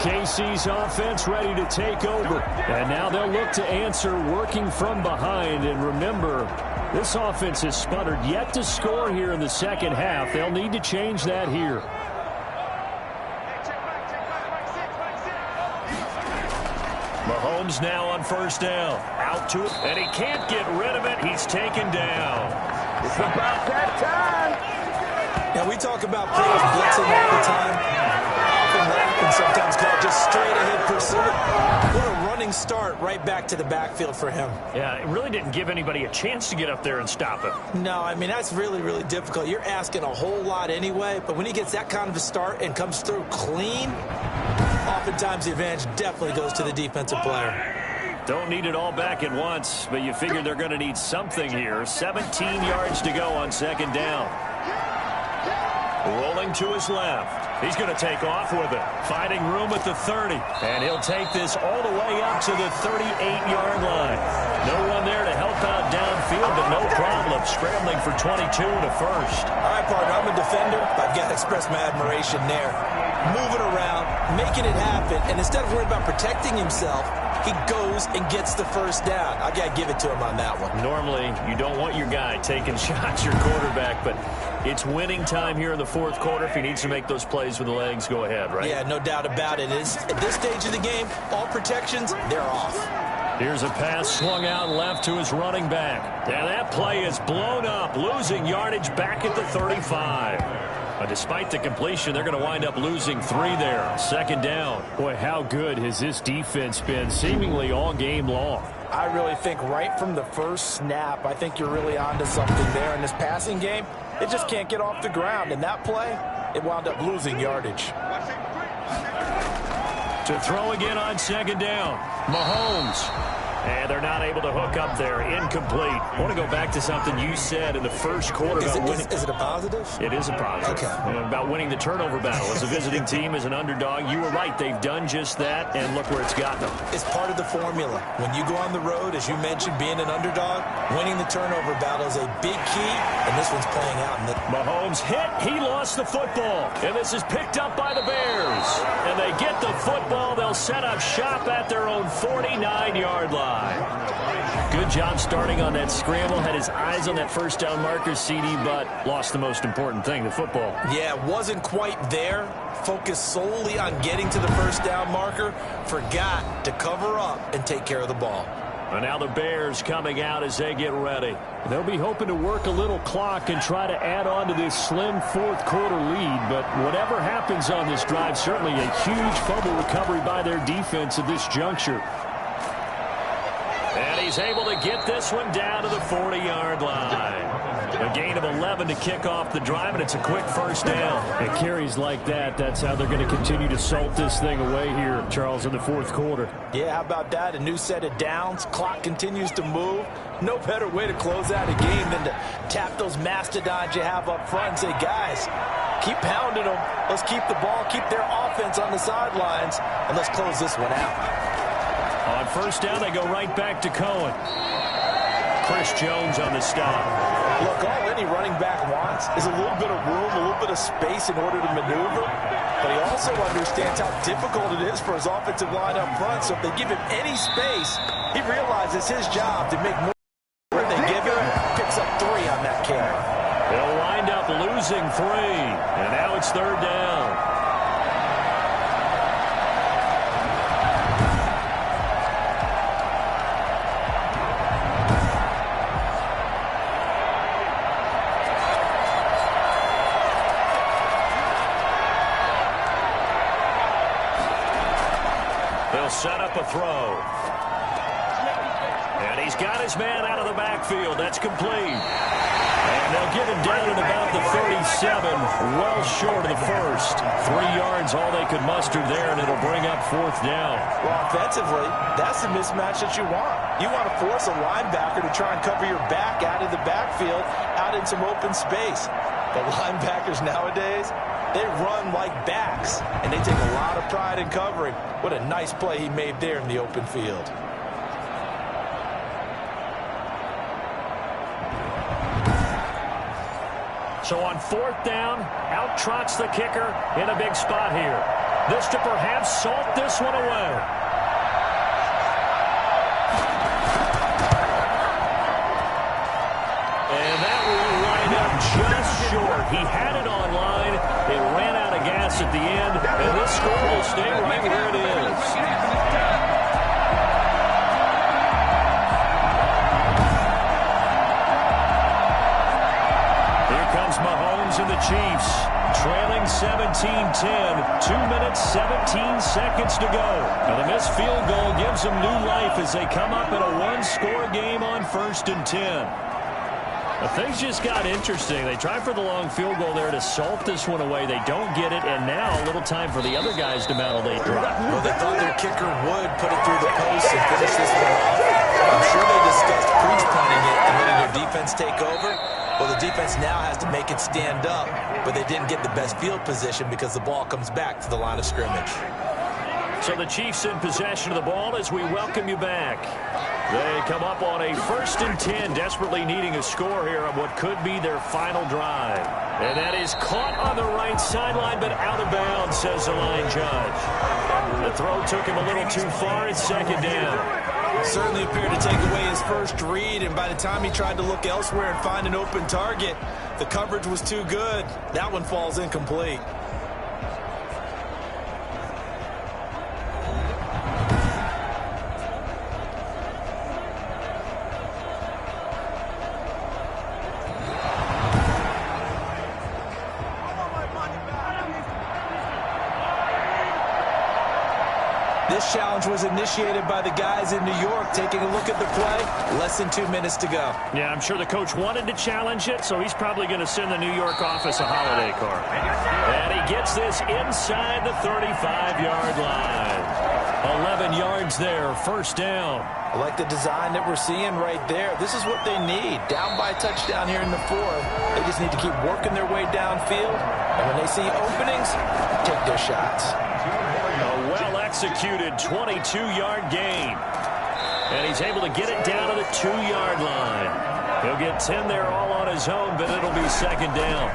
KC's offense ready to take over. And now they'll look to answer working from behind. And remember, this offense has sputtered yet to score here in the second half. They'll need to change that here. Mahomes now on first down. Out to it, and he can't get rid of it. He's taken down. It's about that time. Now, we talk about players blitzing all the time. Often laugh and sometimes call just straight ahead pursuit. What a running start right back to the backfield for him. Yeah, it really didn't give anybody a chance to get up there and stop him. No, I mean, that's really, really difficult. You're asking a whole lot anyway, but when he gets that kind of a start and comes through clean, oftentimes the advantage definitely goes to the defensive player. Don't need it all back at once, but you figure they're going to need something here. 17 yards to go on second down. Rolling to his left. He's going to take off with it. Finding room at the 30. And he'll take this all the way up to the 38-yard line. No one there to help out downfield, but no problem. Scrambling for 22 to first. All right, partner, I'm a defender. I've got to express my admiration there. Moving around, making it happen, and instead of worrying about protecting himself, he goes and gets the first down. I got to give it to him on that one. Normally, you don't want your guy taking shots, your quarterback, but it's winning time here in the fourth quarter. If he needs to make those plays with the legs, go ahead, right? Yeah, no doubt about it. At this stage of the game, all protections, they're off. Here's a pass swung out left to his running back. And that play is blown up, losing yardage back at the 35. But despite the completion, they're going to wind up losing 3 there. Second down. Boy, how good has this defense been seemingly all game long? I really think right from the first snap, I think you're really onto something there in this passing game. It just can't get off the ground. And that play, it wound up losing yardage. To throw again on second down. Mahomes. And they're not able to hook up there. Incomplete. I want to go back to something you said in the first quarter about winning. Is it a positive? It is a positive. Okay. About winning the turnover battle. As a visiting team, as an underdog, you were right. They've done just that, and look where it's gotten them. It's part of the formula. When you go on the road, as you mentioned, being an underdog, winning the turnover battle is a big key, and this one's playing out. Mahomes hit. He lost the football. And this is picked up by the Bears. And they get the football. They'll set up shop at their own 49-yard line. Good job starting on that scramble. Had his eyes on that first down marker, CD, but lost the most important thing, the football. Yeah, wasn't quite there. Focused solely on getting to the first down marker. Forgot to cover up and take care of the ball. And now the Bears coming out as they get ready. They'll be hoping to work a little clock and try to add on to this slim fourth quarter lead. But whatever happens on this drive, certainly a huge fumble recovery by their defense at this juncture. And he's able to get this one down to the 40-yard line. A gain of 11 to kick off the drive, and it's a quick first down. And carries like that, that's how they're going to continue to salt this thing away here, Charles, in the fourth quarter. Yeah, how about that? A new set of downs. Clock continues to move. No better way to close out a game than to tap those mastodons you have up front and say, guys, keep pounding them. Let's keep the ball, keep their offense on the sidelines, and let's close this one out. On first down, they go right back to Cohen. Chris Jones on the stop. Look, all any running back wants is a little bit of room, a little bit of space in order to maneuver. But he also understands how difficult it is for his offensive line up front. So if they give him any space, he realizes his job to make more where they give him. Picks up 3 on that carry. They'll wind up losing 3. And now it's third down. Set up a throw. And he's got his man out of the backfield. That's complete. And they'll get him down at about the 37, well short of the first. 3 yards, all they could muster there, and it'll bring up fourth down. Well, offensively, that's the mismatch that you want. You want to force a linebacker to try and cover your back out of the backfield, out in some open space. But linebackers nowadays, they run like backs, and they take a lot of pride in covering. What a nice play he made there in the open field. So on fourth down, out trots the kicker in a big spot here. This to perhaps salt this one away. And that will line up just short. He had it on line. It ran out of gas at the end, and this score will stay right where it is. Here comes Mahomes and the Chiefs, trailing 17-10, 2 minutes, 17 seconds to go. Now the missed field goal gives them new life as they come up in a one-score game on 1st and 10. But things just got interesting. They tried for the long field goal there to salt this one away. They don't get it, and now a little time for the other guys to mount a late drive. Well, they thought their kicker would put it through the post and finish this one off. I'm sure they discussed pre-punting it and letting their defense take over. Well, the defense now has to make it stand up, but they didn't get the best field position because the ball comes back to the line of scrimmage. So the Chiefs in possession of the ball as we welcome you back. They come up on a 1st and 10, desperately needing a score here on what could be their final drive. And that is caught on the right sideline, but out of bounds, says the line judge. The throw took him a little too far. It's second down. Certainly appeared to take away his first read, and by the time he tried to look elsewhere and find an open target, the coverage was too good. That one falls incomplete. This challenge was initiated by the guys in New York. Taking a look at the play, less than 2 minutes to go. Yeah, I'm sure the coach wanted to challenge it, so he's probably going to send the New York office a holiday card. And he gets this inside the 35-yard line. 11 yards there, first down. I like the design that we're seeing right there. This is what they need. Down by a touchdown here in the fourth. They just need to keep working their way downfield. And when they see openings, take their shots. A well-executed 22-yard gain. And he's able to get it down to the 2-yard line. He'll get 10 there all on his own, but it'll be second down.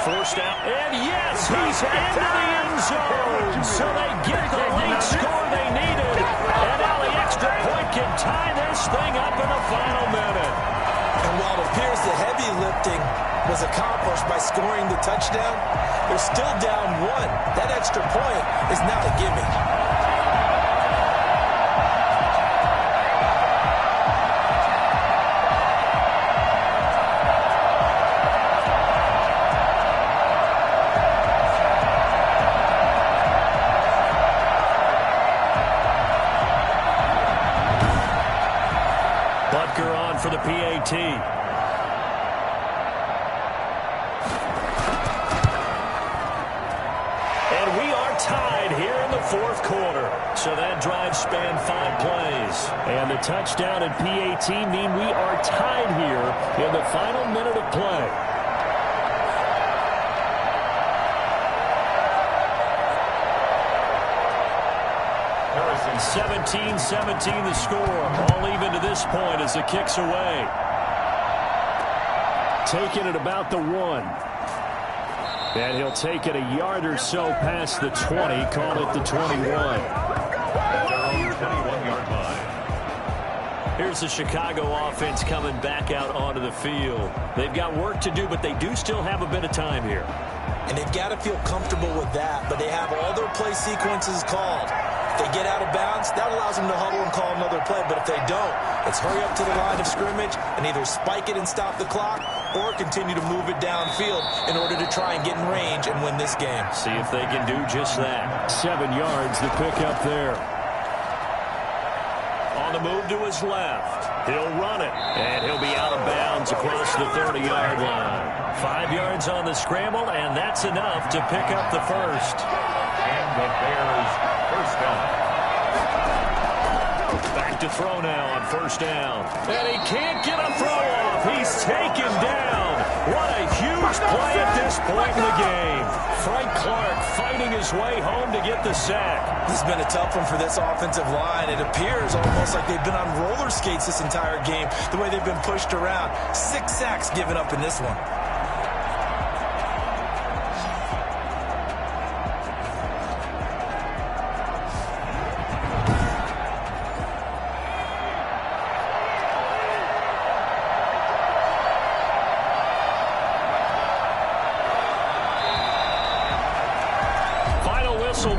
Forced out, and yes, he's into the end zone. So they get the late score they needed. And now the extra point can tie this thing up in the final minute. And while it appears the heavy lifting was accomplished by scoring the touchdown, they're still down 1. That extra point is not a gimme. For the PAT. And we are tied here in the fourth quarter. So that drive spanned 5 plays. And the touchdown and PAT mean we are tied here in the final minute of play. 17-17 the score. All even to this point as the kick's away. Taking it about the 1. And he'll take it a yard or so past the 20. Call it the 21. 21-yard line. Here's the Chicago offense coming back out onto the field. They've got work to do, but they do still have a bit of time here. And they've got to feel comfortable with that, but they have all their play sequences called. If they get out of bounds, that allows them to huddle and call another play. But if they don't, it's hurry up to the line of scrimmage and either spike it and stop the clock or continue to move it downfield in order to try and get in range and win this game. See if they can do just that. 7 yards to pick up there. On the move to his left. He'll run it, and he'll be out of bounds across the 30-yard line. 5 yards on the scramble, and that's enough to pick up the first. And the Bears first down. Back to throw now on first down. And he can't get a throw off. He's taken down. What a huge play at this point in the game. Frank Clark fighting his way home to get the sack. This has been a tough one for this offensive line. It appears almost like they've been on roller skates this entire game, the way they've been pushed around. 6 sacks given up in this one.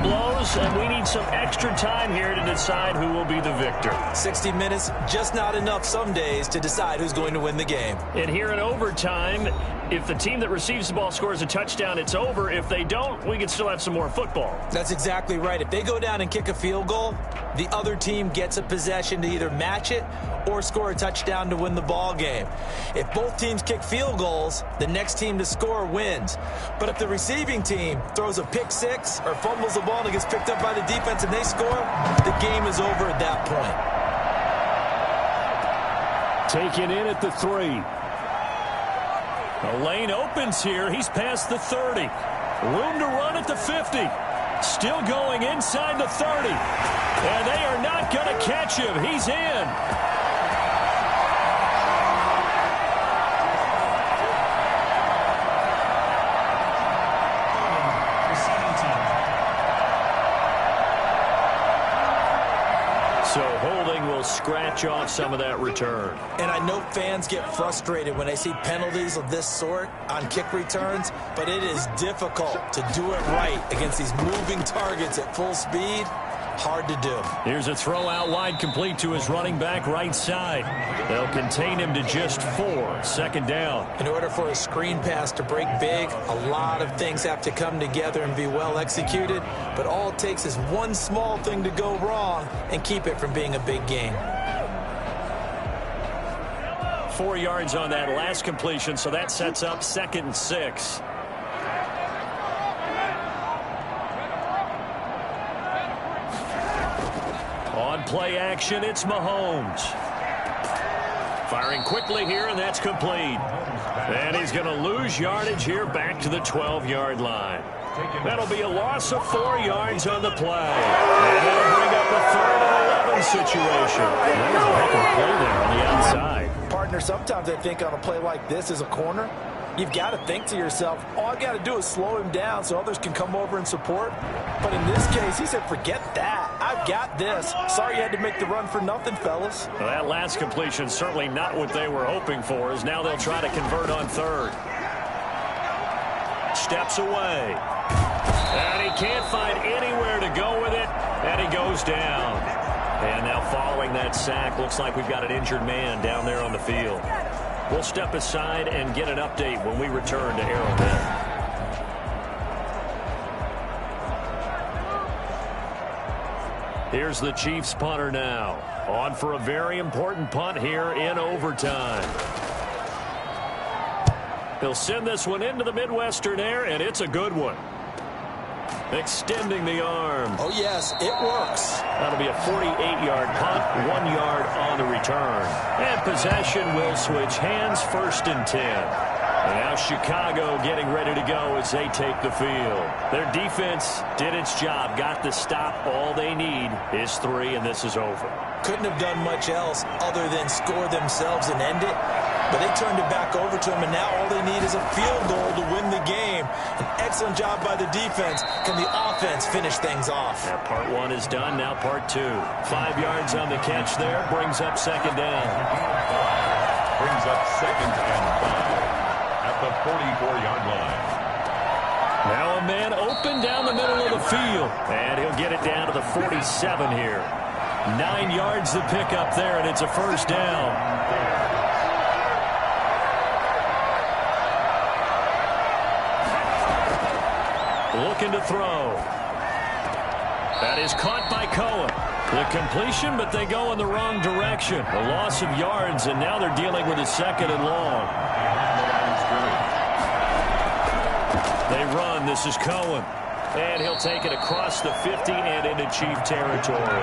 Blows, and we need some extra time here to decide who will be the victor. 60 minutes, just not enough some days to decide who's going to win the game. And here in overtime, if the team that receives the ball scores a touchdown, it's over. If they don't, we can still have some more football. That's exactly right. If they go down and kick a field goal, the other team gets a possession to either match it or score a touchdown to win the ball game. If both teams kick field goals, the next team to score wins. But if the receiving team throws a pick six or fumbles the ball and it gets picked up by the defense and they score, the game is over at that point. Taken in at the 3. The lane opens here. He's past the 30. Room to run at the 50. Still going inside the 30. And they are not going to catch him. He's in. So holding will scratch off some of that return. And I know fans get frustrated when they see penalties of this sort on kick returns, but it is difficult to do it right against these moving targets at full speed. Hard to do. Here's a throw out wide, complete to his running back right side. They'll contain him to just 4. Second down. In order for a screen pass to break big, a lot of things have to come together and be well executed. But all it takes is one small thing to go wrong and keep it from being a big gain. 4 yards on that last completion, so that sets up 2nd and 6. On play action, it's Mahomes. Firing quickly here, and that's complete. And he's going to lose yardage here back to the 12-yard line. That'll be a loss of 4 yards on the play. And that'll bring up a 3rd and 11 situation. That was a heck of a play there on the outside. Partner, sometimes I think on a play like this as a corner, you've got to think to yourself, all I got to do is slow him down so others can come over and support. But in this case, he said, forget that. I've got this. Sorry you had to make the run for nothing, fellas. Well, that last completion certainly not what they were hoping for, as now they'll try to convert on 3rd. Steps away. And he can't find anywhere to go with it, and he goes down. And now following that sack, looks like we've got an injured man down there on the field. We'll step aside and get an update when we return to Arrowhead. Here's the Chiefs punter now. On for a very important punt here in overtime. He'll send this one into the Midwestern air, and it's a good one. Extending the arm. Oh, yes, it works. That'll be a 48-yard punt, 1 yard on the return. And possession will switch hands, 1st and 10. And now Chicago getting ready to go as they take the field. Their defense did its job, got the stop. All they need is 3, and this is over. Couldn't have done much else other than score themselves and end it. But they turned it back over to him, and now all they need is a field goal to win the game. An excellent job by the defense. Can the offense finish things off? Yeah, part 1 is done, now part 2. 5 yards on the catch there, brings up 2nd down. Brings up 2nd and 5 at the 44-yard line. Now a man open down the middle of the field, and he'll get it down to the 47 here. 9 yards to pick up there, and it's a 1st down. Looking to throw. That is caught by Cohen. The completion, but they go in the wrong direction. A loss of yards, and now they're dealing with a 2nd and long. They run. This is Cohen. And he'll take it across the 50 and into Chief territory.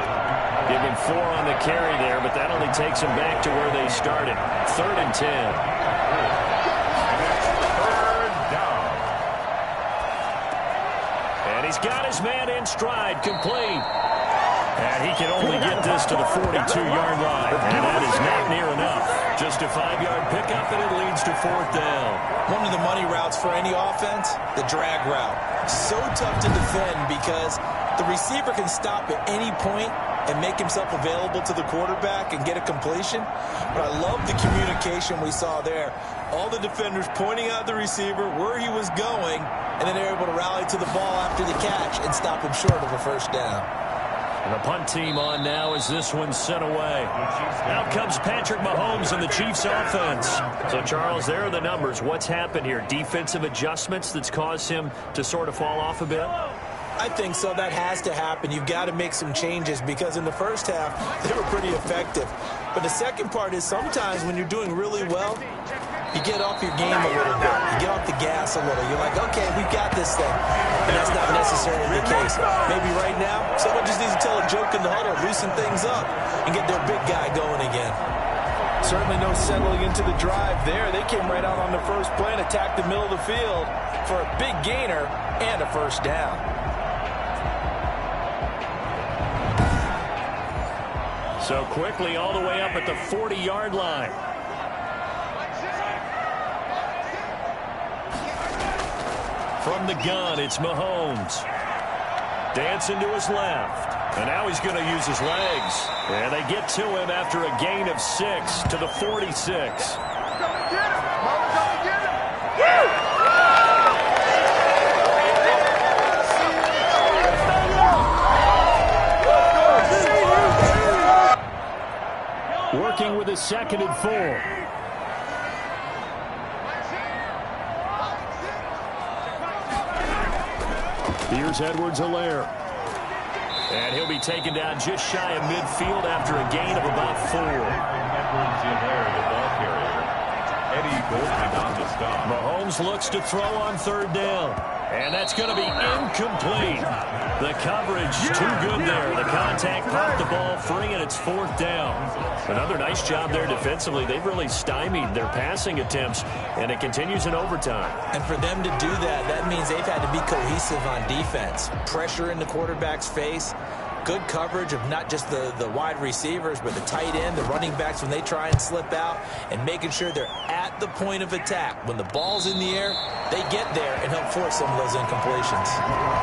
Give him 4 on the carry there, but that only takes him back to where they started. 3rd and 10. He's got his man in stride, complete. And he can only get this to the 42-yard line. And that is not near enough. Just a 5-yard pickup, and it leads to 4th down. One of the money routes for any offense, the drag route. So tough to defend because the receiver can stop at any point and make himself available to the quarterback and get a completion. But I love the communication we saw there. All the defenders pointing out the receiver, where he was going, and then they're able to rally to the ball after the catch and stop him short of a 1st down. And the punt team on now as this one's sent away. Out comes Patrick Mahomes and the Chiefs offense. So, Charles, there are the numbers. What's happened here? Defensive adjustments that's caused him to sort of fall off a bit? I think so. That has to happen. You've got to make some changes because in the first half, they were pretty effective. But the second part is sometimes when you're doing really well, you get off your game a little bit. You get off the gas a little. You're like, okay, we've got this thing. And that's not necessarily the case. Maybe right now, someone just needs to tell a joke in the huddle, loosen things up, and get their big guy going again. Certainly no settling into the drive there. They came right out on the first play and attacked the middle of the field for a big gainer and a 1st down. So quickly all the way up at the 40-yard line. From the gun, it's Mahomes. Dancing to his left. And now he's going to use his legs. And they get to him after a gain of 6 to the 46. to 2nd and 4. Here's Edwards-Helaire. And he'll be taken down just shy of midfield after a gain of about 4. Edwards-Helaire, the ball carrier. Eddie Goldman on the stop. Mahomes looks to throw on 3rd down. And that's going to be incomplete. The coverage too good there. The contact popped the ball free, and it's 4th down. Another nice job there defensively. They've really stymied their passing attempts, and it continues in overtime. And for them to do that, that means they've had to be cohesive on defense. Pressure in the quarterback's face. Good coverage of not just the wide receivers, but the tight end, the running backs when they try and slip out, and making sure they're at the point of attack. When the ball's in the air, they get there and help force some of those incompletions.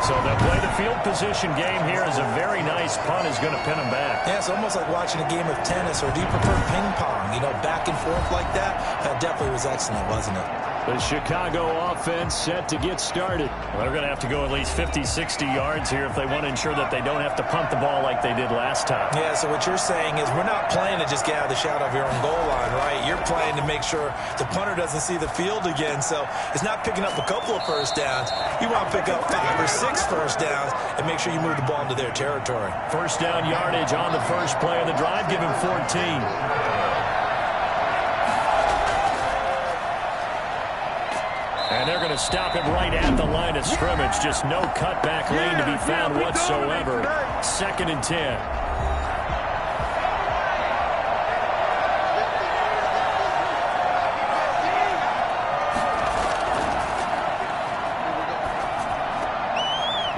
So they'll play the field position game here as a very nice punt is going to pin them back. Yeah, it's almost like watching a game of tennis, or do you prefer ping pong? You know, back and forth like that? That definitely was excellent, wasn't it? The Chicago offense set to get started. Well, they're going to have to go at least 50, 60 yards here if they want to ensure that they don't have to punt the ball like they did last time. Yeah, so what you're saying is we're not playing to just get out of the shadow of your own goal line, right? You're playing to make sure the punter doesn't see the field again. So it's not picking up a couple of first downs. You want to pick up 5 or 6 first downs and make sure you move the ball into their territory. First down yardage on the first play of the drive. Give him 14. And they're going to stop him right at the line of scrimmage. Just no cutback lane to be found whatsoever. 2nd and 10.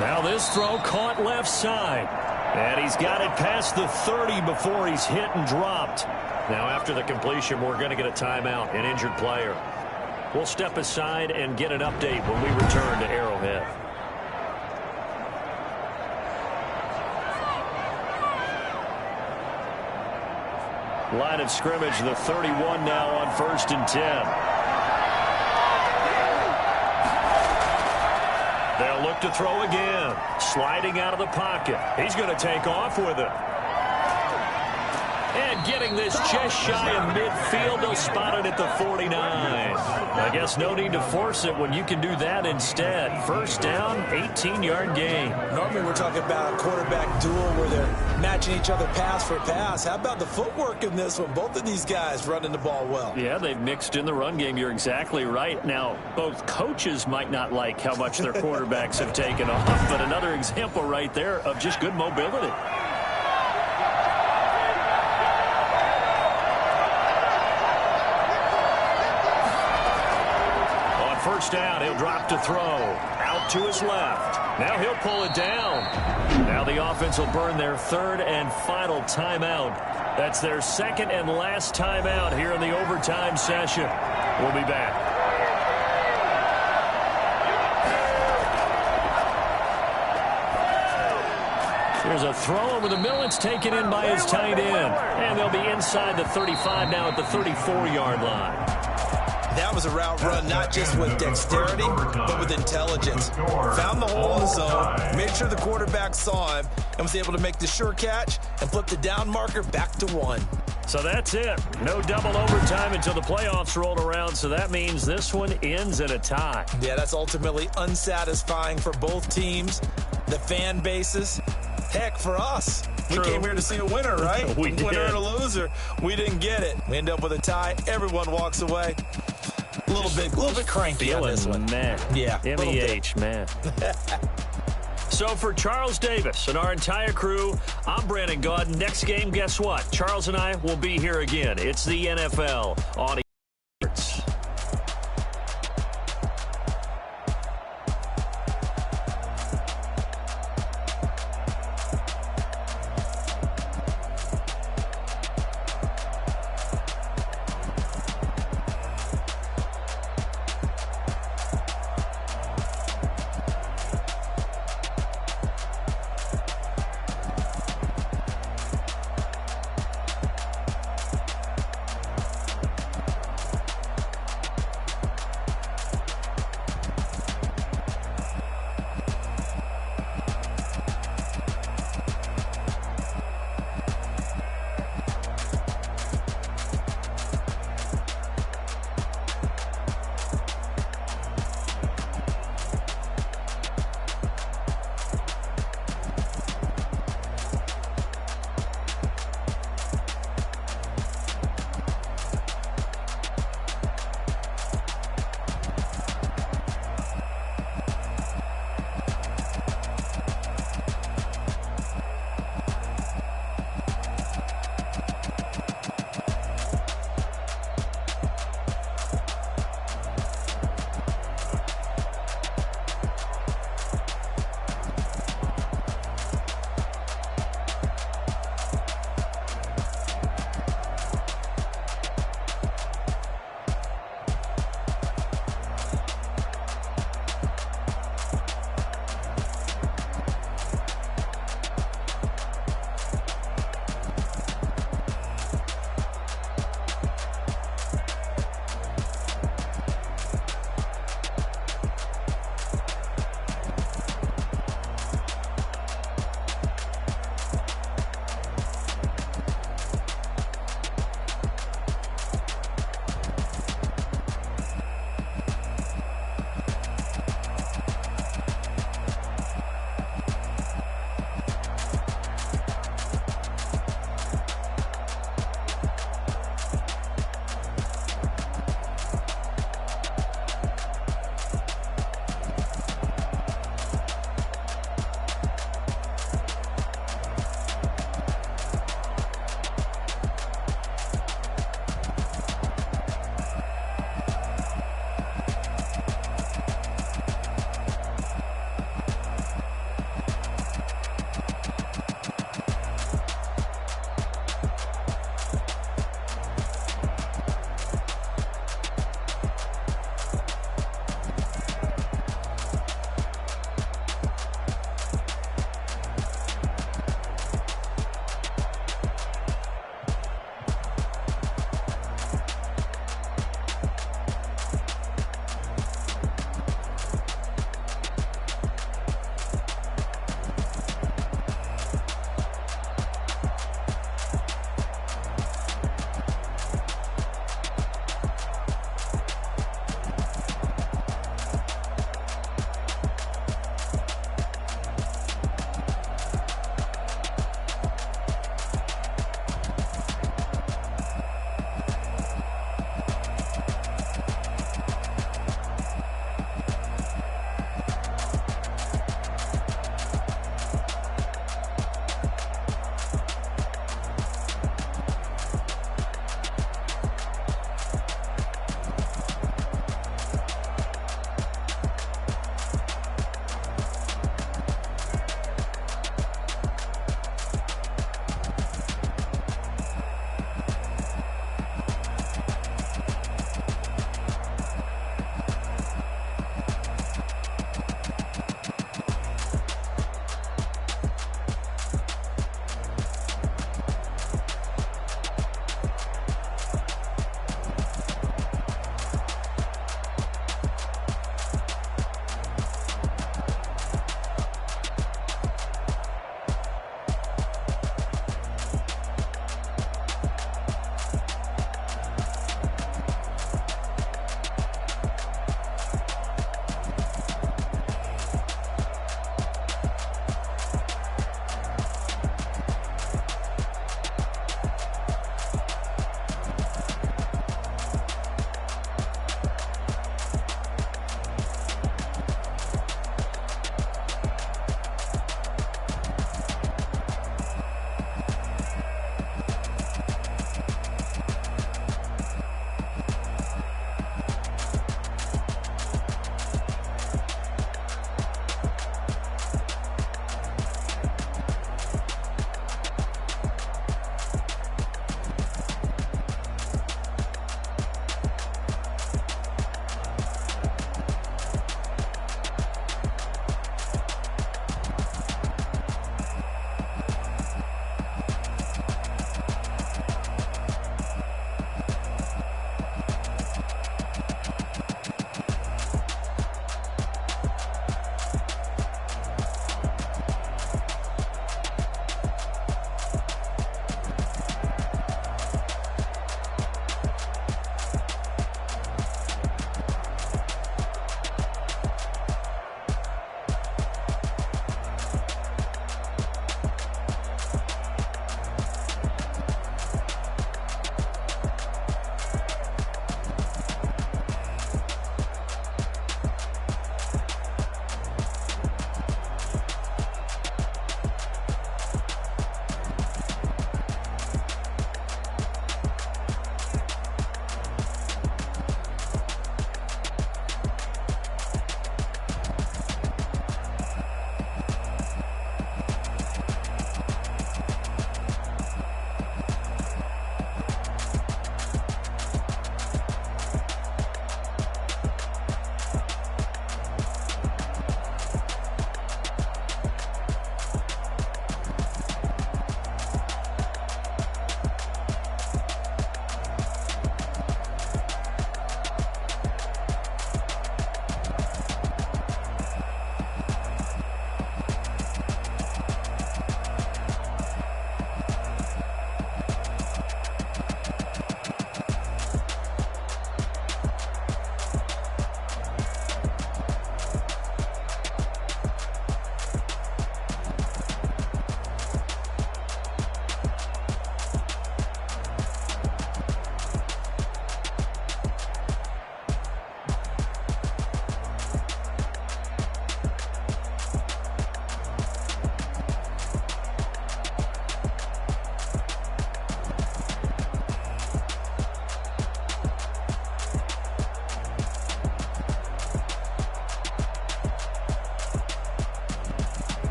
Now this throw caught left side. And he's got it past the 30 before he's hit and dropped. Now after the completion, we're going to get a timeout, an injured player. We'll step aside and get an update when we return to Arrowhead. Line of scrimmage, the 31 now on 1st and 10. They'll look to throw again. Sliding out of the pocket. He's going to take off with it. And getting this just shy of midfield, they'll spot it at the 49. I guess no need to force it when you can do that instead. First down, 18-yard gain. Normally we're talking about a quarterback duel where they're matching each other pass for pass. How about the footwork in this one? Both of these guys running the ball well. Yeah, they've mixed in the run game. You're exactly right. Now, both coaches might not like how much their quarterbacks have taken off, but another example right there of just good mobility. First down, he'll drop to throw. Out to his left. Now he'll pull it down. Now the offense will burn their 3rd and final timeout. That's their 2nd and last timeout here in the overtime session. We'll be back. There's a throw over the middle. It's taken in by his tight end. And they'll be inside the 35 now at the 34-yard line. That was a route run, not just with dexterity, but with intelligence. Found the hole in the zone, made sure the quarterback saw him, and was able to make the sure catch and flip the down marker back to 1. So that's it. No double overtime until the playoffs rolled around, so that means this one ends in a tie. Yeah, that's ultimately unsatisfying for both teams, the fan bases. Heck, for us. We came here to see a winner, right? We did. Winner and a loser. We didn't get it. We end up with a tie. Everyone walks away. A little bit cranky on this one. Man. Yeah. MEH, man. So for Charles Davis and our entire crew, I'm Brandon Gaudin. Next game, guess what? Charles and I will be here again. It's the NFL on